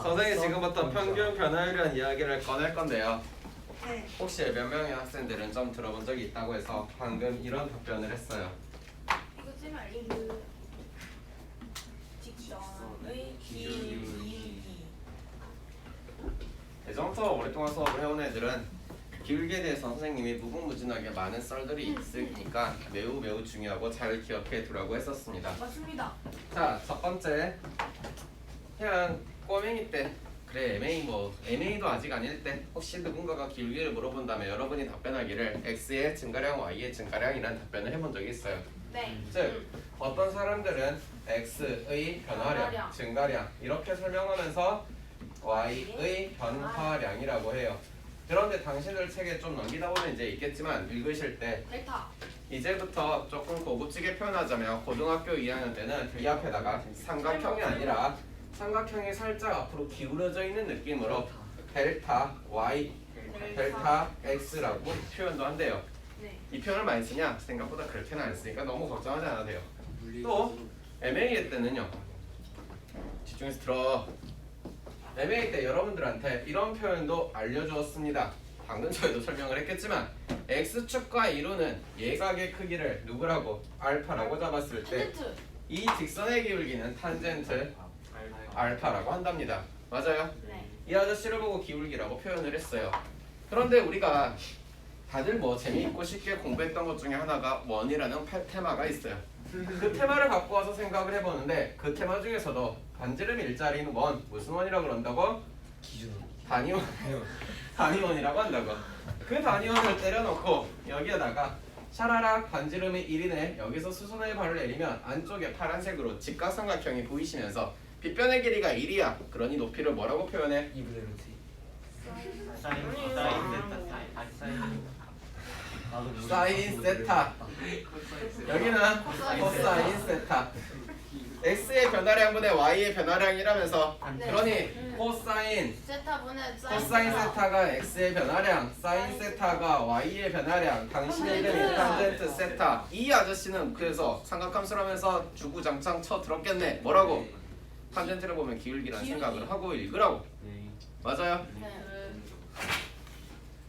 선생님 지금부터 평균 변화율에 대한 이야기를 꺼낼 건데요. 네. 혹시 몇 명의 학생들은 좀 들어본 적이 있다고 해서 방금 이런 답변을 했어요. 이거 찌면 그 직선의 기울기. 예전부터 오랫동안 수업을 해온 애들은 기울기에 대해서 선생님이 무궁무진하게 많은 썰들이 있으니까 매우 중요하고 잘 기억해 두라고 했었습니다. 맞습니다. 자, 첫 번째, 그냥 꼬맹이 때, 그래 MA도 아직 아닐 때 혹시 누군가가 기울기를 물어본다면 여러분이 답변하기를 x의 증가량, y의 증가량이라는 답변을 해본 적이 있어요. 네. 즉 어떤 사람들은 x의 변화량, 증가량 이렇게 설명하면서 y의 변화량이라고 해요. 그런데 당신들 책에 좀 넘기다 보면 이제 있겠지만 읽으실 때 델타. 이제부터 조금 고급지게 표현하자면 고등학교 2학년 때는 이 앞에다가 삼각형이 아니라 삼각형이 살짝 앞으로 기울어져 있는 느낌으로 델타 y, 델타 x라고 표현도 한대요. 네. 이 표현을 많이 쓰냐? 생각보다 그렇게는 안 쓰니까 너무 걱정하지 않아도 돼요. 또 MA 때는요. 집중해서 들어. MA 때 여러분들한테 이런 표현도 알려주었습니다. 방금 저희도 설명을 했겠지만 x축과 이루는 예각의 크기를 누구라고? 알파라고 잡았을 때 탄젠트. 이 직선의 기울기는 탄젠트 알파라고 한답니다. 맞아요? 네. 이 아저씨를 보고 기울기라고 표현을 했어요. 그런데 우리가 다들 뭐 재미있고 쉽게 공부했던 것 중에 하나가 원이라는 테마가 있어요. 그 테마를 갖고 와서 생각을 해보는데 그 테마 중에서도 반지름 일자리인 원, 무슨 원이라고 그런다고? 단위원. 단위원이라고 한다고. 그 단위원을 때려놓고 여기에다가 샤라락 반지름이 1이네. 여기서 수선의 발을 내리면 안쪽에 파란색으로 직각삼각형이 보이시면서 빗변의 길이가 1이야. 그러니 높이를 뭐라고 표현해? 사인 세타. 여기는 코사인 세타. x의 변화량분의 y의 변화량이라면서 그러니 코사인 세타분의 코사인 세타가 x의 변화량, 사인 세타가 y의 변화량, 당신의 이름이 탄젠트 세타. 이 아저씨는 그래서 삼각함수라면서 주구장창 쳐 들었겠네. 뭐라고? 탄젠트를 보면 기울기라는 생각을 하고 읽으라고. 맞아요? 네.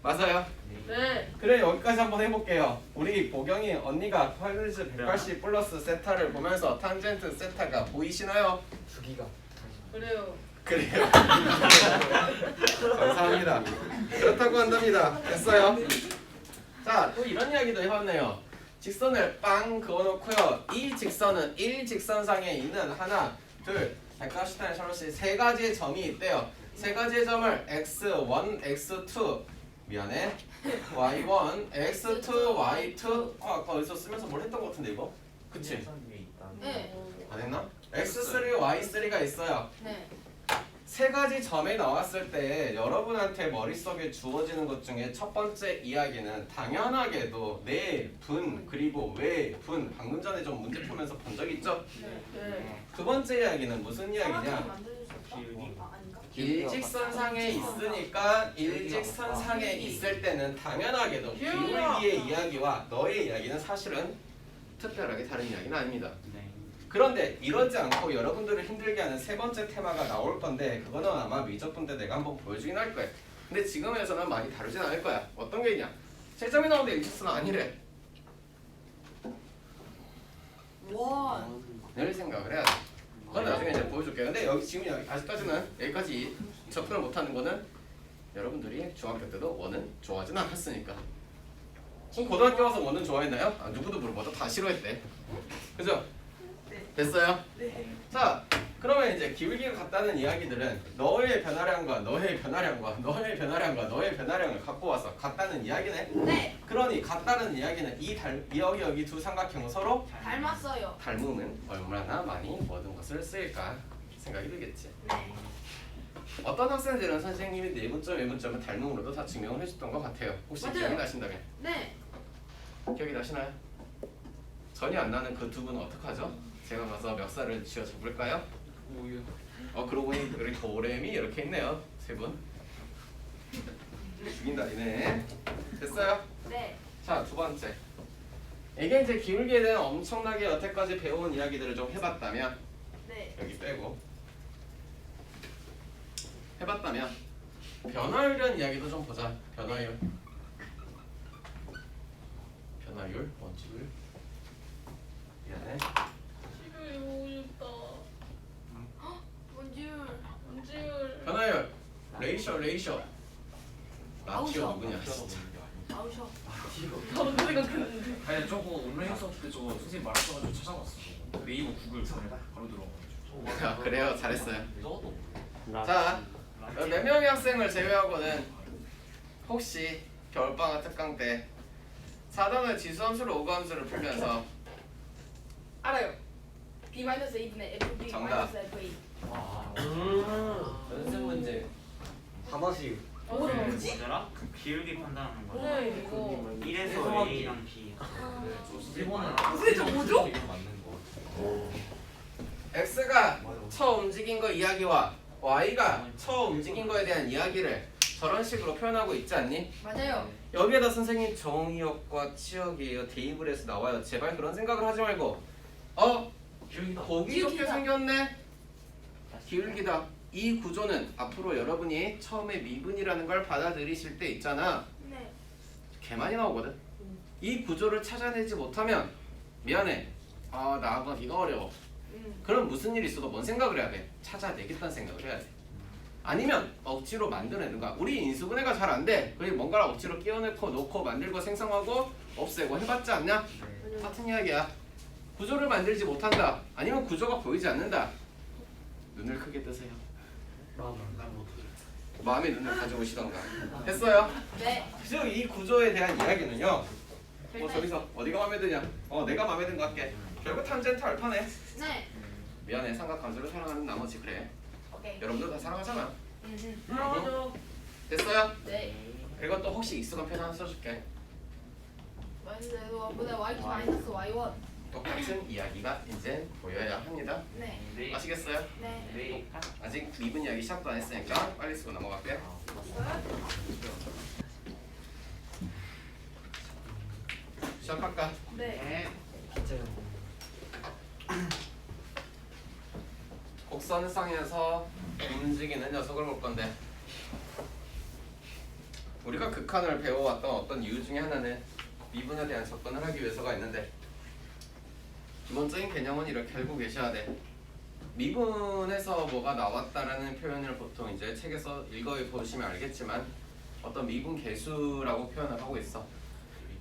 맞아요? 네. 그래 여기까지 한번 해볼게요. 우리 보경이 언니가 파이널즈 180 플러스 세타를 보면서 탄젠트 세타가 보이시나요? 그래요. 그래요. 감사합니다. 그렇다고 한답니다. 됐어요. 자, 또 이런 이야기도 해봤네요. 직선을 빵 그어놓고요. 이 직선은 1직선상에 있는 하나, 둘, 백화슈타인 샬롯이 세 가지의 점이 있대요. 세 가지의 점을 x1, x2 미안해. y1, x2, y2 아까 어디서 쓰면서 뭘 했던 것 같은데 이거? 그치? 네. 안 했나? x3, y3가 있어요. 네. 세 가지 점이 나왔을 때 여러분한테 머릿속에 주어지는 것 중에 첫 번째 이야기는 당연하게도 내, 분, 그리고 왜, 분 방금 전에 좀 문제 풀면서 본 적 있죠? 네. 두 번째 이야기는 무슨 이야기냐? 만들어주셨다. 아닌가? 일직선상에 있으니까 일직선상에 있을 때는 당연하게도 기울기의 이야기와 너의 이야기는 사실은 특별하게 다른 이야기는 아닙니다. 그런데 이러지 않고 여러분들을 힘들게 하는 세 번째 테마가 나올 건데 그거는 아마 미적분 때 내가 한번 보여주긴 할 거야. 근데 지금에서는 많이 다루진 않을 거야. 어떤 게 있냐? 7점이 나오는데 일직선은 아니래. 원. 늘 생각을 해야 돼. 그건 나중에 이제 보여줄게. 근데 여기 지금 아직까지는 여기까지 접근을 못하는 거는 여러분들이 중학교 때도 원은 좋아하진 않았으니까. 그럼 고등학교 와서 원은 좋아했나요? 아, 누구도 물어봐도 다 싫어했대. 그죠? 됐어요? 네. 자, 그러면 이제 기울기가 같다는 이야기들은 너의 변화량과 너의 변화량과 너의 변화량과 너의 변화량을 갖고 와서 같다는 이야기네. 네. 그러니 같다는 이야기는 여기 두 삼각형은 서로 닮았어요. 닮으면 얼마나 많이 모든 것을 쓰일까 생각이 들겠지. 네. 어떤 학생들은 선생님이 내분점, 외분점을 닮음으로도 다 증명을 해줬던 것 같아요. 혹시 맞아요. 기억이 나신다면? 네. 기억이 나시나요? 전혀 안 나는 그 두 분은 어떡하죠? 제가 가서 멱살을 쥐어 잡을까요? 그러고 보니 우리 도레미 이렇게 있네요. 세 분. 죽인다리네. 됐어요? 네. 자, 두 번째. 이게 이제 기울기에 대한 엄청나게 여태까지 배운 이야기들을 좀 해봤다면 네. 여기 빼고 한다면 변화율이라는 이야기도 좀 보자. 변화율. 변화율 원칙을 미안해. 뭔줄 변화율 레이쇼 나티오 누구냐? 아우셔. 나도 그 생각했는데. 아니 저거 온라인 수업 때 저거 선생님 말하셔가지고 찾아봤어. 네이버 구글 바로 들어가가지고. 아, 그래요. 잘했어요. 너도. 자, 4명의 학생을 제외하고는 혹시 겨울방학 특강 때 4단원 지수함수를 5가함수를 풀면서 알아요. B-A분의 FB 정답. FA. 연습 문제 하나씩 뭐지? 뭐더라? 그 비율기 판단하는 거. 네 이거. 1에서 A랑 B. 일본은 도대체 뭐죠? X가 처음 움직인 거 이야기와 Y가 처음 움직인 거에 대한 이야기를 저런 식으로 표현하고 있지 않니? 맞아요. 여기에다 선생님 정의역과 치역이에요. 대입을 해서 나와요. 제발 그런 생각을 하지 말고 보기 좋게 기울기다. 생겼네. 기울기다. 이 구조는 앞으로 여러분이 처음에 미분이라는 걸 받아들이실 때 있잖아. 네. 개 많이 나오거든. 이 구조를 찾아내지 못하면 미안해. 나가 이거 어려워. 그럼 무슨 일이 있어도 뭔 생각을 해야 돼? 찾아내겠다는 생각을 해야 돼. 아니면 억지로 만들어내든가. 우리 인수분해가 잘 안 돼. 그리고 뭔가를 억지로 끼워넣고 놓고 만들고 생성하고 없애고 해봤지 않냐? 같은 이야기야. 구조를 만들지 못한다. 아니면 구조가 보이지 않는다. 눈을 크게 뜨세요. 마음의 눈을 가져오시던가. 됐어요? 네. 즉 이 구조에 대한 이야기는요. 저기서 어디가 마음에 드냐? 내가 마음에 든 거 할게. 결국 탄젠트 알파네. 네. 미안해. 삼각함수를 사랑하는 나머지 그래. 오케이. 여러분들 다 사랑하잖아. 맞아. 됐어요? 네. 그리고 또 혹시 익숙한 표현 하나 써줄게. 근데 Y2 마이너스 Y1. 똑같은 이야기가 이제 보여야 합니다. 네. 네. 아시겠어요? 네. 네. 아직 미분 이야기 시작도 안 했으니까 빨리 쓰고 넘어갈게. 시작할까? 네. 곡선상에서 움직이는 녀석을 볼 건데 우리가 극한을 배워왔던 어떤 이유 중에 하나는 미분에 대한 접근을 하기 위해서가 있는데 기본적인 개념은 이렇게 알고 계셔야 돼. 미분에서 뭐가 나왔다라는 표현을 보통 이제 책에서 읽어보시면 알겠지만 어떤 미분 계수라고 표현을 하고 있어.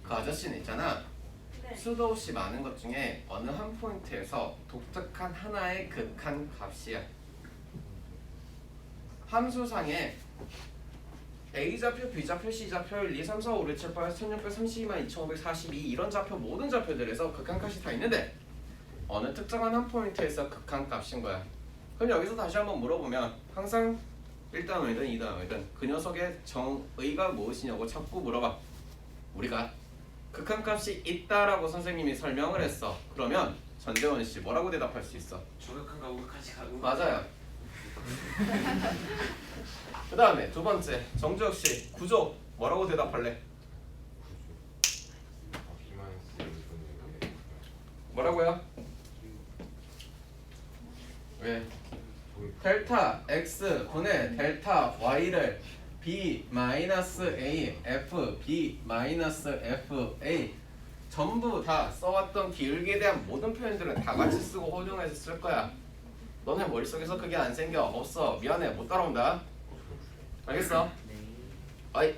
그 아저씨는 있잖아. 네. 수도 없이 많은 것 중에 어느 한 포인트에서 독특한 하나의 극한 값이야. 함수상에 A좌표, B좌표, C좌표, 1, 2, 3, 4, 5, 6, 7, 8, 1632만 2542 이런 좌표 모든 좌표들에서 극한값이 다 있는데 어느 특정한 한 포인트에서 극한값인 거야. 그럼 여기서 다시 한번 물어보면 항상 1단원이든 2단원이든 그 녀석의 정의가 무엇이냐고 자꾸 물어봐. 우리가 극한값이 있다라고 선생님이 설명을 했어. 그러면 전재원 씨 뭐라고 대답할 수 있어? 조격한가 우극한가 맞아요. 그 다음에 두 번째 정주혁 씨 구조 뭐라고 대답할래? 뭐라고요? 왜? 델타 x 분의 델타 y를 b 마이너스 a f b 마이너스 f a 전부 다 써왔던 기울기에 대한 모든 표현들은 다 같이 쓰고 활용해서 쓸 거야. 너네 머릿속에서 그게 안 생겨. 없어. 미안해. 못 따라온다. 알겠어? 아이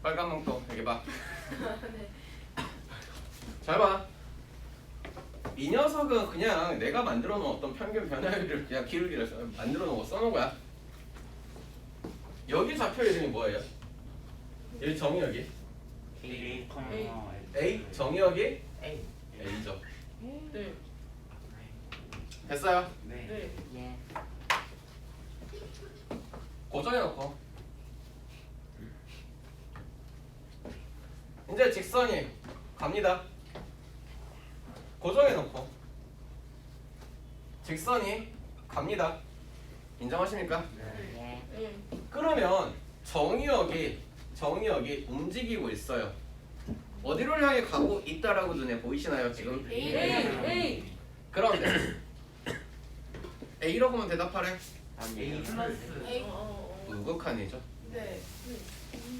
빨간 망토 여기 봐. 잘 봐. 이 녀석은 그냥 내가 만들어 놓은 어떤 평균 변화율을 그냥 기울기를 만들어 놓은 거 써놓은 거야. 여기 좌표 이름이 뭐예요? 여기 정의역이 A, A 정의역이 A죠. 네. 됐어요? 네. 네. 고정해놓고 이제 직선이 갑니다. 고정해놓고 직선이 갑니다. 인정하십니까? 그러면 정의역이 움직이고 있어요. 어디를 향해 가고 있다라고 눈에 보이시나요 지금? A. 그런데 A라고만 대답하래. A 플러스 A. 우극한이죠. 네.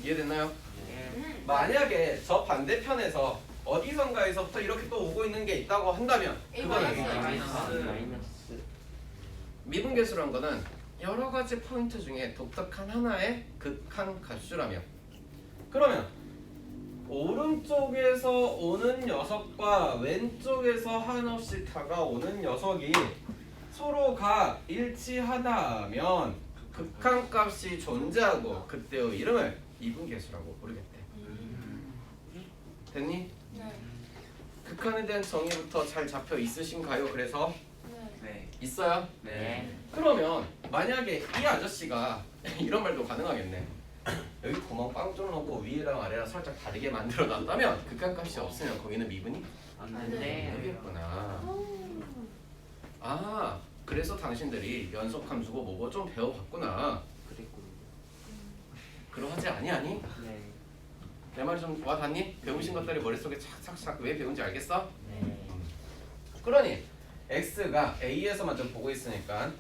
이해됐나요? 네. 만약에 저 반대편에서 어디선가에서부터 이렇게 또 오고 있는 게 있다고 한다면 A 그거는 마이너스. 미분계수란 거는 여러 가지 포인트 중에 독특한 하나의 극한 값수라며. 그러면 오른쪽에서 오는 녀석과 왼쪽에서 한없이 다가오는 녀석이 서로가 일치하다면 극한 값이 존재하고 그때의 이름을 미분계수라고 부르겠대. 됐니? 네. 극한에 대한 정의부터 잘 잡혀 있으신가요? 그래서 네. 네. 있어요? 네. 그러면 만약에 이 아저씨가 이런 말도 가능하겠네. 여기 구멍 빵 뚫어놓고 위에랑 아래랑 살짝 다르게 만들어 놨다면 극한값이 없으면 거기는 미분이 네. 되겠구나. 아, 그래서 당신들이 연속함수고 뭐고 좀 배워봤구나. 그러하지 아니하니? 내 말이 좀 와닿니? 배우신 것들이 머릿속에 착착착 왜 배운지 알겠어? 그러니 x가 a에서만 좀 보고 있으니까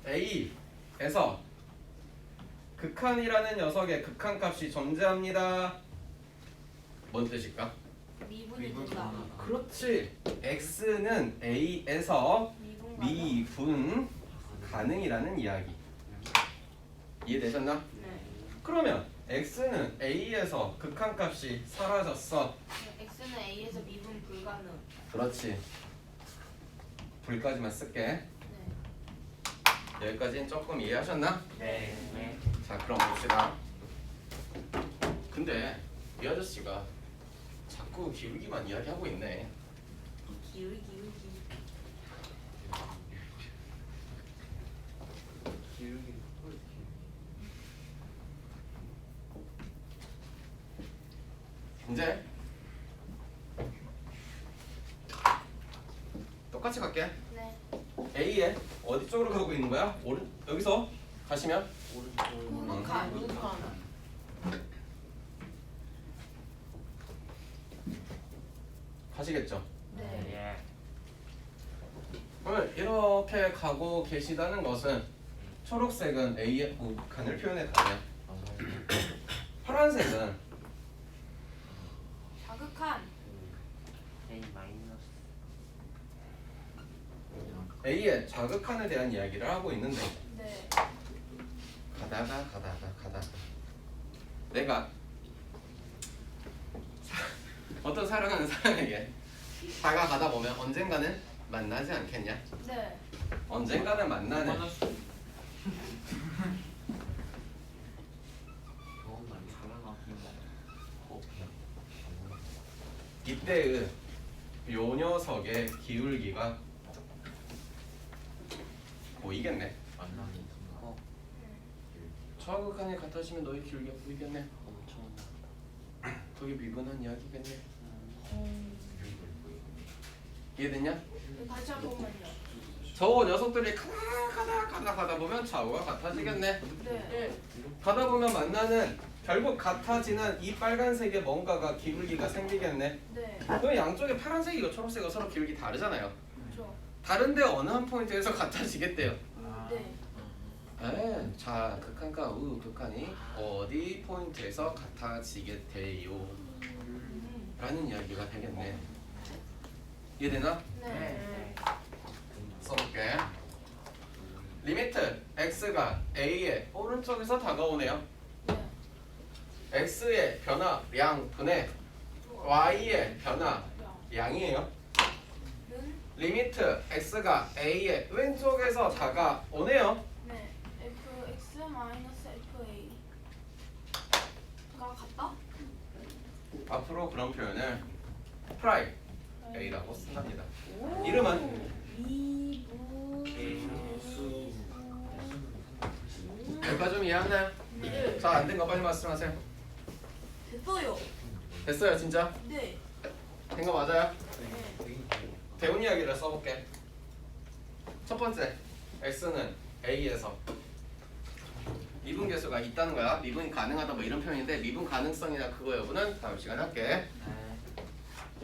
a에서 극한이라는 녀석의 극한값이 존재합니다. 뭔 뜻일까? 미분이 된다. 그렇지. x는 a에서 미분. 미분 가능이라는 이야기. 이해되셨나? 네. 그러면 x는 a에서 극한값이 사라졌어. X는 A에서 미분 불가능. 그렇지. 불까지만 쓸게. 네. 여기까지는 조금 이해하셨나? 네. 자, 그럼 봅시다. 근데 이 아저씨가 자꾸 기울기만 이야기하고 있네. 기울기. 이제 똑같이 갈게. 네. A에 어디 쪽으로 가고 있는 거야? 여기서 가시면 우극한. 가시겠죠? 네. 그러면 이렇게 가고 계시다는 것은 초록색은 A의 우극한을 표현했다면 파란색은 자극한. A의 자극한에 대한 이야기를 하고 있는데 네. 가다가 내가 어떤 사랑하는 사람에게 다가가다 보면 언젠가는 만나지 않겠냐? 네. 언젠가는 만나는 이때의 요 녀석의 기울기가 보이겠네. 좌극한이 같아지면 너의 기울기가 보이겠네. 그게 미분한 이야기겠네. 이해됐냐? 다시 한 번만요. 저 녀석들이 가다 보면 좌우가 같아지겠네. 네. 가다 보면 만나는 결국 같아지는 이 빨간색의 뭔가가 기울기가 생기겠네. 네. 그럼 양쪽에 파란색이고 초록색이 서로 기울기 다르잖아요. 그렇죠. 다른데 어느 한 포인트에서 같아지겠대요. 네. 자, 극한과 우극한이 어디 포인트에서 같아지겠대요 라는 이야기가 되겠네. 이해되나? 네. 써볼게. 리미트 x가 a의 오른쪽에서 다가오네요. 네. x의 변화량 분의 y의 변화량이에요. 는 리미트 x가 a의 왼쪽에서 다가오네요. 네. fx 마이너스 fa 가 같다? 앞으로 그런 표현을 프라임 a라고 쓴답니다. 이름은 미분. 여기까지 좀 이해하나요? 네. 자, 안 된 거 빨리 말씀하세요. 됐어요. 됐어요, 진짜? 네. 된 거 맞아요? 네. 배운 이야기를 써볼게. 첫 번째, x는 a에서 미분 계수가 있다는 거야. 미분이 가능하다 뭐 이런 표현인데 미분 가능성이나 그거 여부는 다음 시간에 할게.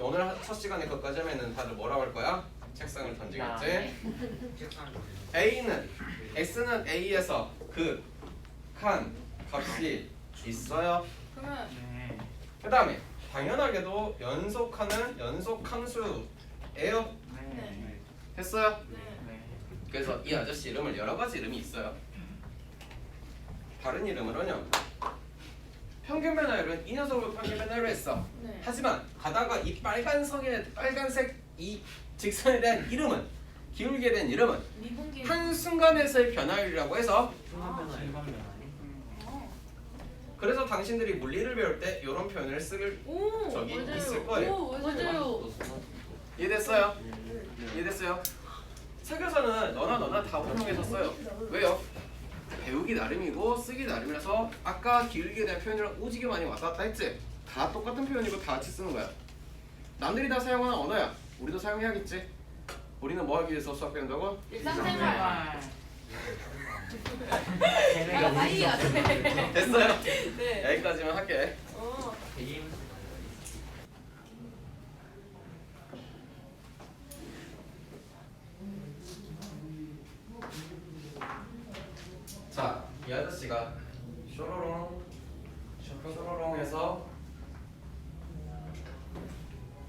오늘 첫 시간에 그것까지 하면은 다들 뭐라고 할 거야? 책상을 던지겠지? a는 x는 a에서 그 칸 값이 있어요. 그러면 네. 그 다음에 당연하게도 연속하는 연속함수예요. 네. 됐어요? 네. 네. 그래서 이 아저씨 이름을 여러 가지 이름이 있어요. 다른 이름으로는요. 평균 변화율은 이 녀석을 평균 변화율로 했어. 네. 하지만 가다가 이 빨간색 이 직선에 대한 이름은 기울게 된 이름은 미분기. 한 순간에서의 변화율이라고 해서 순간 변화요. 일반 변화니? 어. 그래서 당신들이 물리를 배울 때 이런 표현을 쓸 오. 저기 맞아요. 있을 거예요. 오 맞아요. 이해됐어요? 이해됐어요? 책에서는 너나 다 활용해서 써요. 왜요? 배우기 나름이고 쓰기 나름이라서 아까 기울기에 대한 표현이랑 오지게 많이 왔다 갔다 했지? 다 똑같은 표현이고 다 같이 쓰는 거야. 남들이 다 사용하는 언어야. 우리도 사용해야겠지? 우리는 뭐 하기 위해서 수학 배운다고? 일상생활. 네. 내가 나이가 돼. 됐어요? 네. 여기까지만 할게. 어. 자, 이 아저씨가 쇼로롱 해서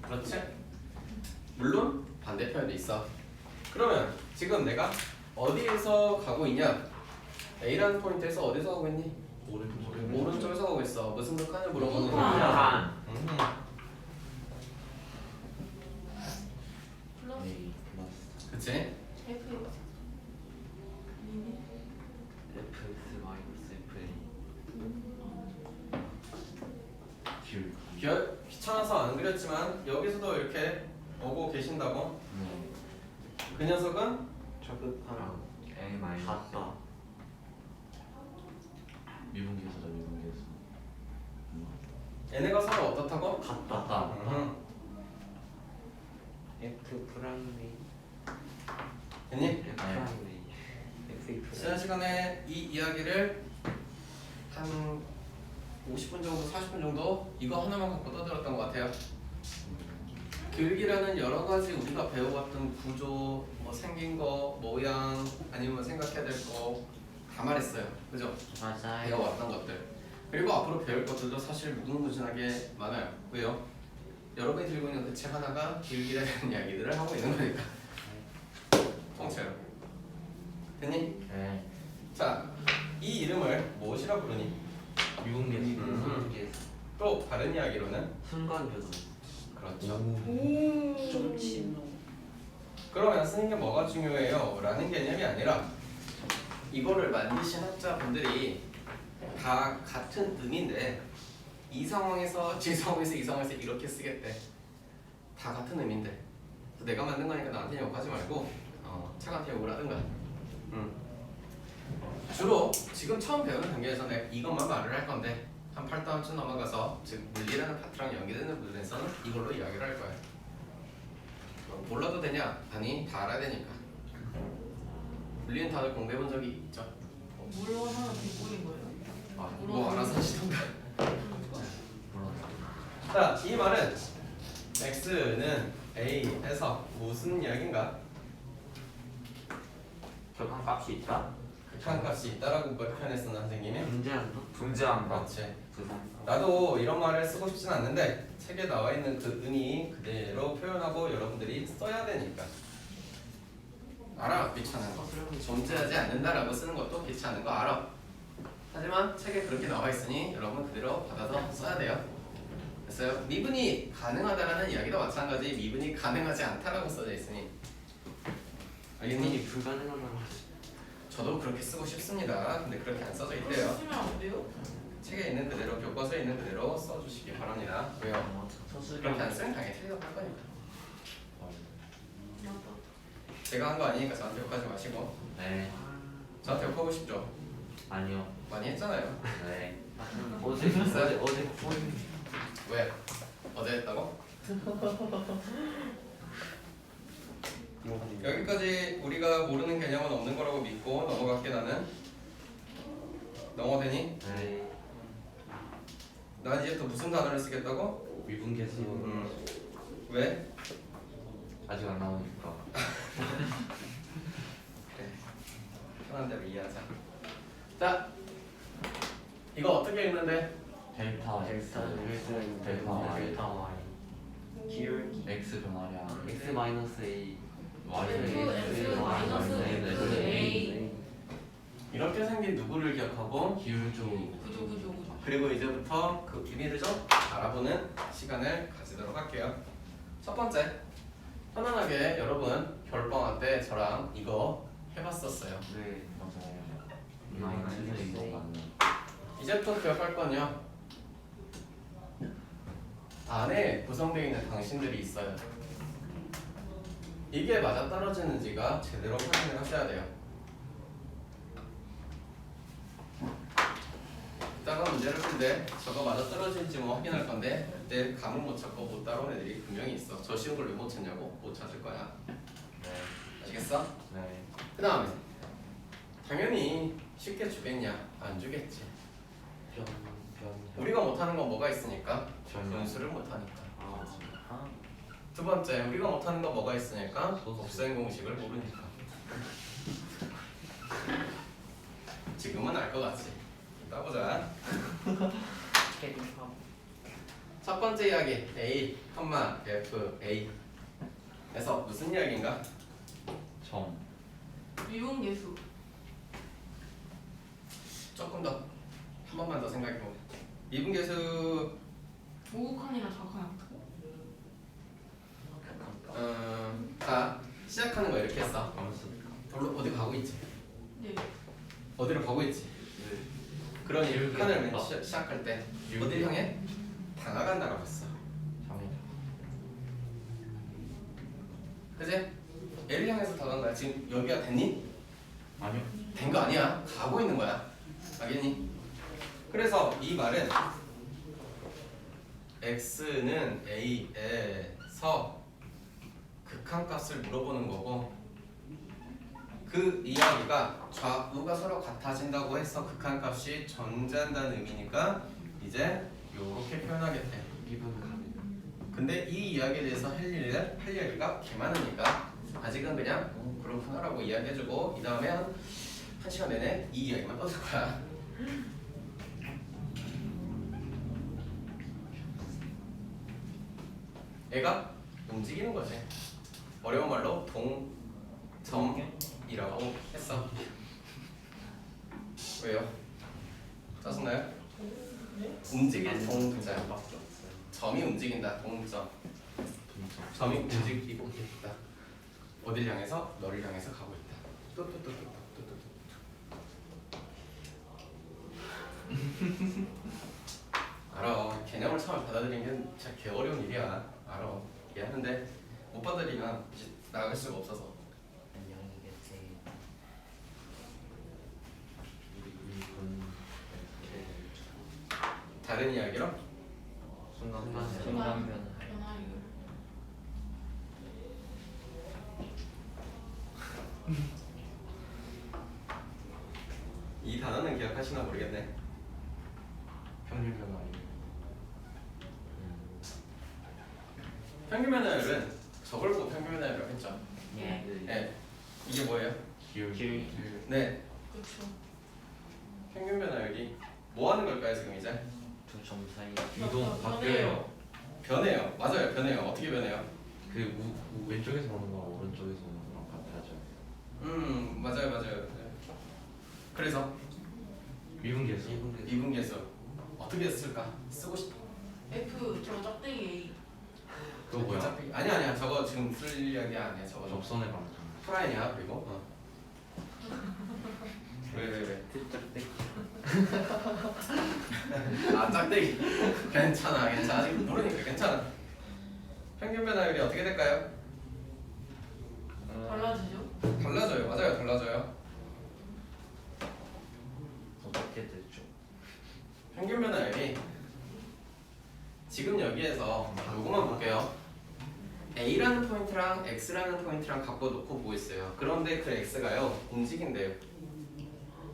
그렇지? 물론 반대편도 있어. 그러면 지금 내가 어디에서 가고 있냐? A라는 포인트에서 어디서 가고 있니? 오른쪽에서 가고 있어. 무슨 극한을 물어보는 거야? 플러스 그치? F. fx 마이너스 fa 귀찮아서 안 그렸지만 여기서도 이렇게 오고 계신다고? 그 녀석은 저극하랑 a 마이너스 같다. 미분계수다 미분계수. 얘네가 서로 어떻다고? 같다. F 프라임이 됐니? f 프라임이 x 지난 시간에 이 이야기를 한 50분 정도, 40분 정도 이거 하나만 갖고 떠들었던 것 같아요. 교육이라는 여러 가지 우리가 배워왔던 구조, 뭐 생긴 거, 모양, 아니면 생각해야 될 거 다 말했어요. 그죠? 맞아요. 배워왔던 것들. 그리고 앞으로 배울 것들도 사실 무궁무진하게 많아요. 왜요? 여러분이 들고 있는 그 책 하나가 교육이에 대한 이야기들을 하고 있는 거니까. 통째로. 됐니? 네. 자, 이 이름을 무엇이라 부르니? 미분계수. 또 다른 이야기로는 순간 변화. 그렇죠. 좀 친노. 그러면 쓰는 게 뭐가 중요해요? 라는 개념이 아니라 이거를 만드신 학자분들이 다 같은 의미인데 이 상황에서 이 상황에서 이렇게 쓰겠대. 다 같은 의미인데 내가 만든 거니까 나한테 욕하지 말고 책한테 욕을 하든가. 주로 지금 처음 배우는 단계에서는 이것만 말을 할 건데 한 8다음쯤 넘어가서 즉 물리라는 파트랑 연계되는 부분에서는 이걸로 이야기를 할 거야. 몰라도 되냐? 아니 다 알아야 되니까. 물리는 다들 공부해 본 적이 있죠? 뭘 하나 뒷골인 거예요? 뭐 알아서 하시던가. 자, 이 말은 x는 a에서 무슨 이야기인가? 격한 값이 있다. 극한값이 있다라고 표현했었나 선생님이? 존재한다. 존재한다. 그렇지. 세상. 나도 이런 말을 쓰고 싶진 않는데 책에 나와 있는 그 의미 그대로 표현하고 여러분들이 써야 되니까. 알아, 귀찮은 거. 존재하지 않는다라고 쓰는 것도 귀찮은 거 알아. 하지만 책에 그렇게 나와 있으니 여러분 그대로 받아서 써야 돼요. 됐어요? 미분이 가능하다라는 이야기도 마찬가지. 미분이 가능하지 않다라고 써져 있으니. 알겠니? 미분이 불가능하다는 저도 그렇게 쓰고 싶습니다. 근데 그렇게 안 써져 있대요. 쓰면 안 돼요? 책에 있는 그대로 교과서에 있는 그대로 써주시기 바랍니다. 왜요? 그렇게 안 쓰면 당연히 틀리다고 할 거니까. 제가 한 거 아니니까 저한테 욕하지 마시고. 네. 저한테 욕하고 싶죠? 아니요. 많이 했잖아요. 네. 어제 왜? 어제 했다고? 여기까지 우리가 모르는 개념은 없는 거라고 믿고 넘어갈게 나는. 넘어되니? 네. 난 이제부터 무슨 단어를 쓰겠다고? 미분계수. 왜? 아직 안 나오니까. 편한 대로 이해하자. 자, 이거 어떻게 읽는데? 델타 델타 델타 Y 델타 Y 기울기. X 변화량 X 마이너스 A Y X 마이너스 A. 이렇게 생긴 누구를 기억하고 기울조 구조. 그리고 이제부터 그 비밀을 좀 알아보는 시간을 가지도록 할게요. 첫 번째, 편안하게 여러분 겨울방학 때 저랑 이거 해봤었어요. 네 맞아요. 마이너스 이거 A 맞네. 이제부터 기억할 건요. 안에 구성되어 있는 당신들이 있어요. 이게 맞아떨어지는지가 제대로 확인을 하셔야 돼요. 이따가 문제를 풀 때 저거 맞아떨어지는지 뭐 확인할 건데 그때 감을 못 찾고 못 따라온 애들이 분명히 있어. 저 쉬운 걸 왜 못 찾냐고? 못 찾을 거야. 네. 아시겠어? 네. 그 다음에 당연히 쉽게 주겠냐? 안 주겠지. 우리가 못하는 건 뭐가 있으니까? 분수를 못하니까. 두 번째, 우리가 못하는 건 뭐가 있으니까? 곱셈 공식을 모르니까. 지금은 알 것 같지? 이따 보자. 첫 번째 이야기 A, F, A 에서 무슨 이야기인가? 점 미분계수. 조금 더 한 번만 더 생각해보면 미분계수 오곡한이나 자극한. 자 시작하는 거 이렇게 했어. 어디 가고 있지? 네. 어디로 가고 있지? 그러니 극한을 맨 시작할 때 어딜 향해? 다가간다라고 했어. 그지? L을 향해서 다가간 거야. 지금 여기가 됐니? 아니요. 된 거 아니야. 가고 있는 거야. 알겠니? 그래서 이 말은 x는 a에서 극한값을 물어보는 거고 그 이야기가 좌우가 서로 같아진다고 해서 극한값이 존재한다는 의미니까 이제 요렇게 표현하겠대. 근데 이 이야기에 대해서 할 얘기가 개 많으니까 아직은 그냥 그렇구나라고 이야기해주고 이 다음에 한 시간 내내 이 이야기만 떠들 거야. 얘가 움직이는 거지. 어려운 말로 동점이라고 했어. 왜요? 짜증나요? 움직일 동자. 점이 움직인다. 동점. 점이 움직이고 있다. 어딜 향해서? 너를 향해서 가고 있다. 또또또또또또또. 알아. 개념을 처음 받아들이는 게 진짜 개 어려운 일이야. 알아. 이해하는데 못 받아들이면 이제 나갈 수가 없어서. 다른 이야기로 변화율. 이 단어는 기억하시나 모르겠네. 평균 변화. 평균 변화율은 저걸 보고 평균 변화율이라고 했죠. 예. 네. 이게 뭐예요? 기울기. 네. 그렇죠. 평균 변화율이 뭐 하는 걸까요 지금 이제? 두점 사이 이동 바뀌어요. 변해요. 맞아요. 변해요. 어떻게 변해요? 그 왼쪽에서 보는 거랑 오른쪽에서 보는 거랑 같아져. 맞아요. 그래서 미분계수. 미분계수 어떻게 쓸까? 쓰고 싶어. F 저 짝대기 A. 그거 뭐야? 어차피 아니야. 저거 지금 쓸 이야기 아니야. 저거 접선의 방정. 프라임이야. 그리고 왜? 아 짝대기. 괜찮아. 아직 모르니까 괜찮아. 평균 변화율이 어떻게 될까요? 달라지죠? 달라져요. 맞아요. 달라져요. 어떻게 됐죠? 평균 변화율이 지금 여기에서 요거만 볼게요. A라는 포인트랑 X라는 포인트랑 갖고 놓고 보고 있어요. 그런데 그 X가요 움직인대요.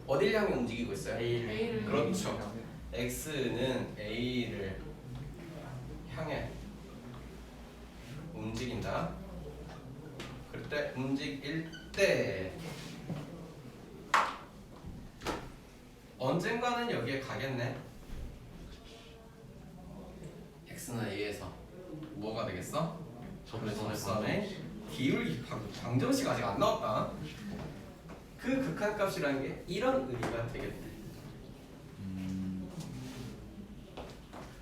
어딜 향해 움직이고 있어요? A를. 그렇죠. X는 A를 향해 움직인다. 그때 움직일 때 이게 가겠네. x는 a에서 뭐가 되겠어? 접선의 기울기 방정식 아직 안 나왔다. 그 극한값이라는 게 이런 의미가 되겠대.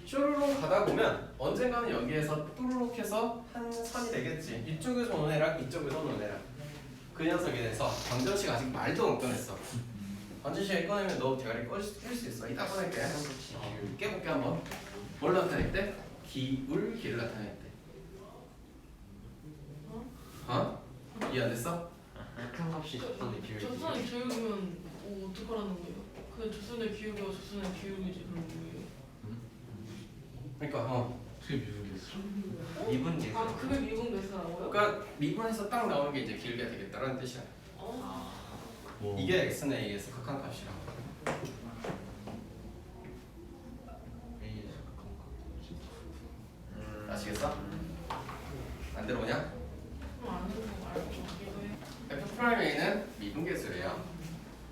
슈르륵 가다 보면 언젠가는 여기에서 뚜루룩 해서 한 선이 되겠지. 이쪽에서 오는 애랑 이쪽에서 오는 애랑 그 녀석에 대해서 방정식 아직 말도 못 꺼냈어. 방정식 꺼내면 너 대가리 낄 수 있어. 이따 꺼낼게. 깨볼게 한번. 뭘 나타냈대? 기울기를 나타냈대. 어? 이해 안 됐어? 큰 값이 접선의 기울기. 접선의 기울기면 어떡하라는 거예요? 그 접선의 기울기가 접선의 기울기지 그런 거예요. 그러니까 그게 미분계수. 미분계수. 아 그게 미분 계수라고요? 그러니까 미분에서 딱 나오는 게 이제 기울기가 되겠다라는 뜻이야. 뭐. 이게 x는 a에서 극한값이라고. A에서 극한 값. 아시겠어? 안 들어오냐? 그럼 안 되는 거 알고 기도 해. f 프라임 a는 미분계수래요.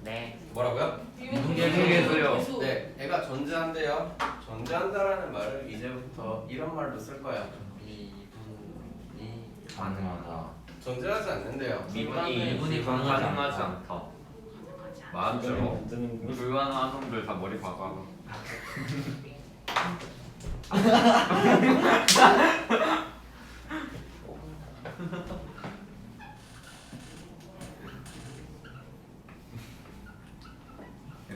네. 뭐라고요? 미분계수요. 네, 애가 존재한대요. 존재한다라는 말을 이제부터 이런 말로 쓸 거야. 미분이 가능하다. 존재하지 않는데요. 미분이 가능하지 않다. 맞죠? 뜨는 불가능한 놈들 다 머리 박아.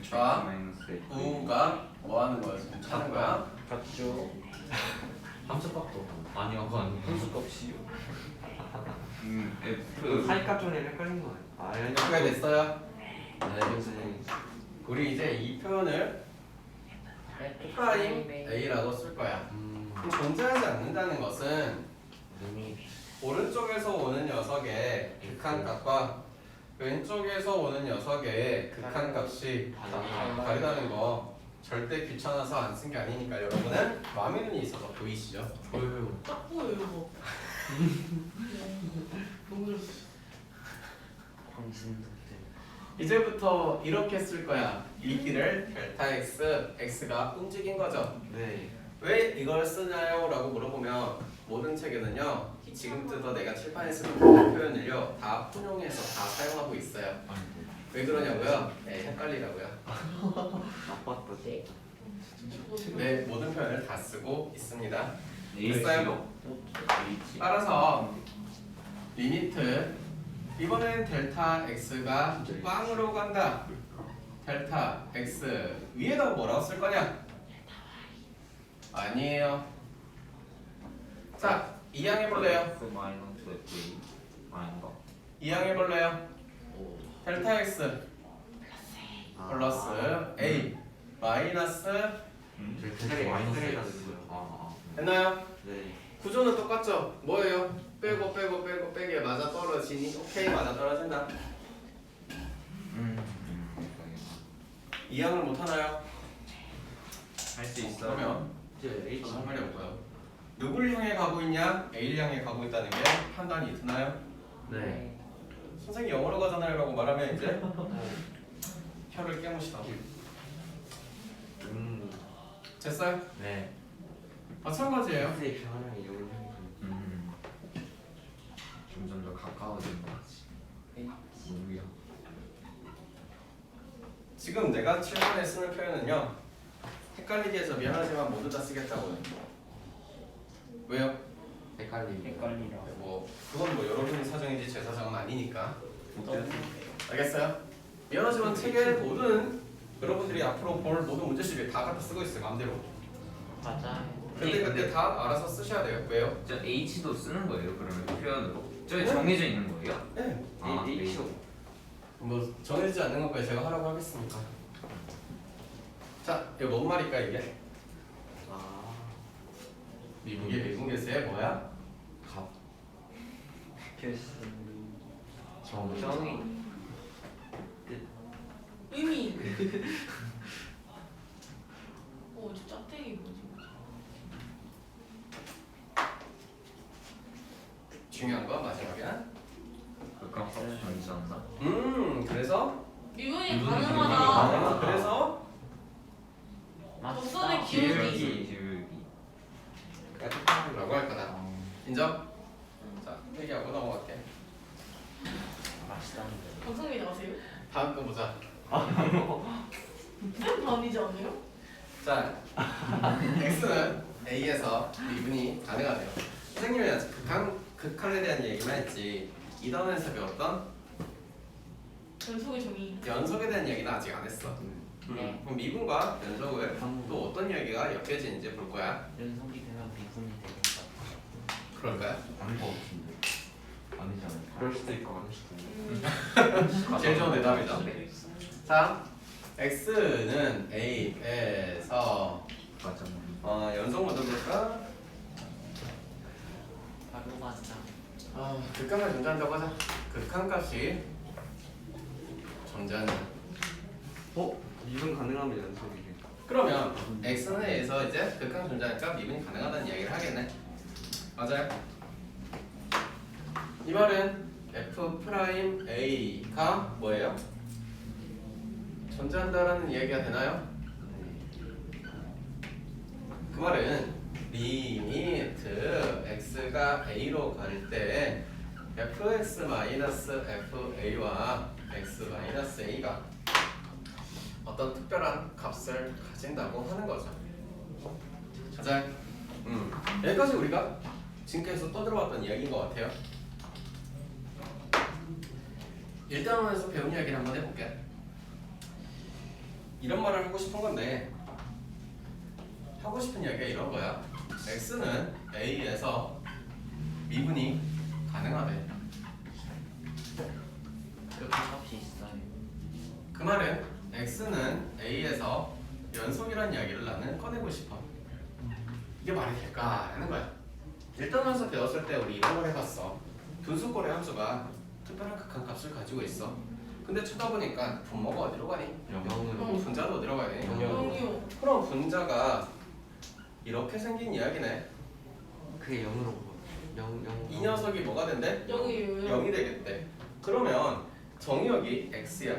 자, 우가 뭐 하는 거야? 지금 찾는 거야? 같죠. 함수값도 아니요, 그거 아니에요. 분수값이요. F 사이값 좀 헷갈린 거 아니에요? 몇개가 됐어요? 네. 우리 이제 이 표현을 프라임 a라고 쓸 거야. 그럼 존재하지 않는다는 것은 오른쪽에서 오는 녀석의 극한값과 왼쪽에서 오는 녀석의 극한값이 다르다는 거 절대 귀찮아서 안 쓴 게 아니니까 여러분은 마음의 눈이 있어서 보이시죠? 보여요. 딱 보여요 이거. 너무 좋았어. 당신들. 이제부터 이렇게 쓸 거야. 이 길을 델타 x, x가 움직인 거죠. 네. 왜 이걸 쓰나요? 라고 물어보면 모든 책에는요 지금 뜯어 내가 칠판에 쓰는 표현을요 다 혼용해서 다 사용하고 있어요. 왜 그러냐고요? 네, 헷갈리라고요. 나빴다. 네, 모든 표현을 다 쓰고 있습니다. H요? 따라서 리미트 이번엔 델타 x가 빵으로 간다. 델타 x 위에다 뭐라고 쓸 거냐? 아니에요. 자, 이항해볼래요? F 마이너스 F 아닌가? 이항해볼래요? 델타 x 플러스 a 마이너스 델타 마이너스가 됐어요. 됐나요? 네. 구조는 똑같죠? 뭐예요? 빼고 빼고 빼고 빼기에 맞아 떨어지니 오케이 맞아 떨어진다. 이항을 못하나요? 할 수 있어요. 그러면 이제 H. 할 말이 없고요. 누구를 향해 가고 있냐? A를 향해 가고 있다는 게 판단이 드나요? 네. 선생님 영어로 가잖아요 라고 말하면 이제 혀를 깨무시다. 됐어요? 네. 마찬가지예요. X의 변화량이 이런 점점 더 가까워지는 것 같지. 누구야? 지금 내가 7번에 쓰는 표현은요 헷갈리게 해서 미안하지만 모두 다 쓰겠다고요. 왜요? 헷갈리라. 뭐 그건 뭐 여러분의 사정이지 제 사정은 아니니까. 알겠어요? 미안하지만 책의 모든 여러분들이 앞으로 볼 모든 문제집에 다 갖다 쓰고 있어요 마음대로. 맞아요. 그때 다 알아서 쓰셔야 돼요. 왜요? 저 H도 쓰는 거예요? 그러면 표현으로? 저기 정해져 있는 거예요? 네. 아, H. 뭐 정해지지 않는 것까지 제가 하라고 하겠습니까? 자, 이거 뭔 말일까 이게? 아. 이게 미분계수의 뭐야? 값. 계수. 정. 정의. 의미. 진짜 짝대기 뭐지? 중요한 거 마지막이야. 극한 값이 존재한다. 그래서 미분이 미분이 가능하다. 그래서 다음 거 보자. 쌤 반이지 않아요? 자, x는 a에서 미분이 가능하대요. 선생님이 아직 극한에 대한 얘기만 했지 이 단원에서 배웠던 연속의 정의. 연속에 대한 얘기는 아직 안 했어. 네. 그럼 미분과 연속을 또 어떤 이야기가 엮여지는지 볼 거야. 연속이 되면 미분이 되겠다. 그럴까요? 아닌 거 같은데. 아니잖아요. 그럴 수도 있고 아닐 수도 있고. 제일 좋은 대답이죠. 자, x는 a에서 맞아. 연속 모드 볼까? 바로 맞자. 극한을 존재한다고 하자. 극한 값이 존재하는. 미분 가능하면 연속이래. 그러면 x는 a에서 이제 극한 존재하니까 미분이 가능하다는 이야기를 하겠네. 맞아요. 이 말은 f 프라임 a가 뭐예요? 존재한다라는 이야기가 되나요? 그 말은 리미트 x가 a로 갈 때 fx-fa와 x-a가 어떤 특별한 값을 가진다고 하는 거죠. 자, 여기까지 우리가 지금까지 떠들어왔던 이야기인 것 같아요. 1단원에서 배운 이야기를 한번 해볼게. 이런 말을 하고 싶은 건데 하고 싶은 이야기가 이런 거야. x는 a에서 미분이 가능하대. 그렇게 값이 있어요. 그 말은 x는 a에서 연속이라는 이야기를 나는 꺼내고 싶어. 이게 말이 될까 하는 거야. 1단원에서 배웠을 때 우리 이런 걸 해봤어. 분수꼴의 함수가 특별한 극한 값을 가지고 있어. 근데 쳐다보니까 분모가 어디로 가니? 영으로. 분자도 어디로 가야 되니? 영이요. 그럼 분자가 이렇게 생긴 이야기네. 그게 0으로 영. 이 녀석이 뭐가 된대? 영이에요. 0이 되겠대. 그러면 정의역이 x야.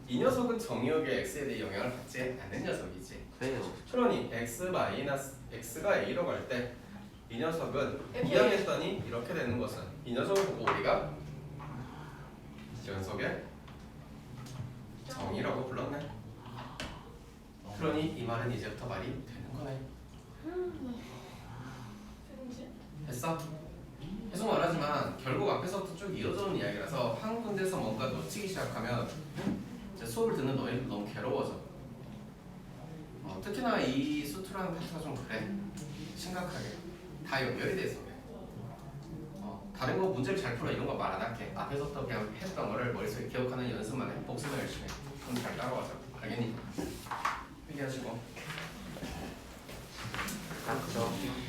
이 녀석은 정의역의 x에 대해 영향을 받지 않는 녀석이지. 그래요. 그러니 x가 a로 갈 때 이 녀석은 F. 이항했더니 이렇게 되는 것은 이 녀석을 보고 우리가 연속의 정의라고 불렀네. 그러니 이 말은 이제부터 말이 되는 거네. 됐어? 계속 말하지만 결국 앞에서부터 쭉 이어져오는 이야기라서 한 군데서 뭔가 놓치기 시작하면 이제 수업을 듣는 너희도 너무 괴로워져. 특히나 이 수투라는 파트가 좀 그래. 심각하게 다 연결이 돼 있어. 다른 거 문제를 잘 풀어 이런 거 말 안 할게. 앞에서부터 그냥 했던 거를 머릿속에 기억하는 연습만 해. 복습을 열심히 해. 그럼 잘 따라와서. 알겠니? 회개하시고.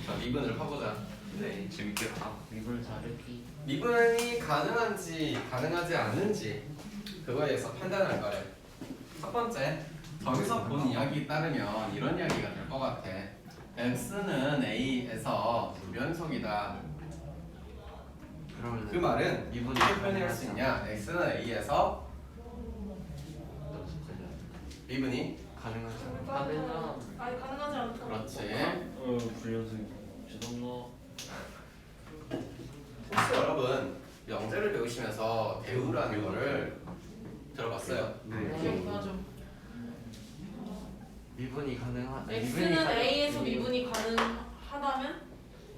자, 미분을 파보자. 네, 재밌겠다. 미분 자르기. 미분이 가능한지 가능하지 않은지 그거에 대해서 판단할 거래. 첫 번째, 저기서 본 이야기에 따르면 이런 이야기가 될 것 같아. x는 a에서 무변속이다. 그러면 그 말은 미분이 어떻게 표현할 수 있냐? x는 a에서 미분이 가능하지 않아. 가능한. 아니 가능하지 않다. 그렇지. 불연속이. 죄송합니다. 혹시 여러분 영재를 배우시면서 대우라는 거를 들어봤어요? 네. 기억나죠. 미분이 가능한. x는 a에서 미분이 가능하다면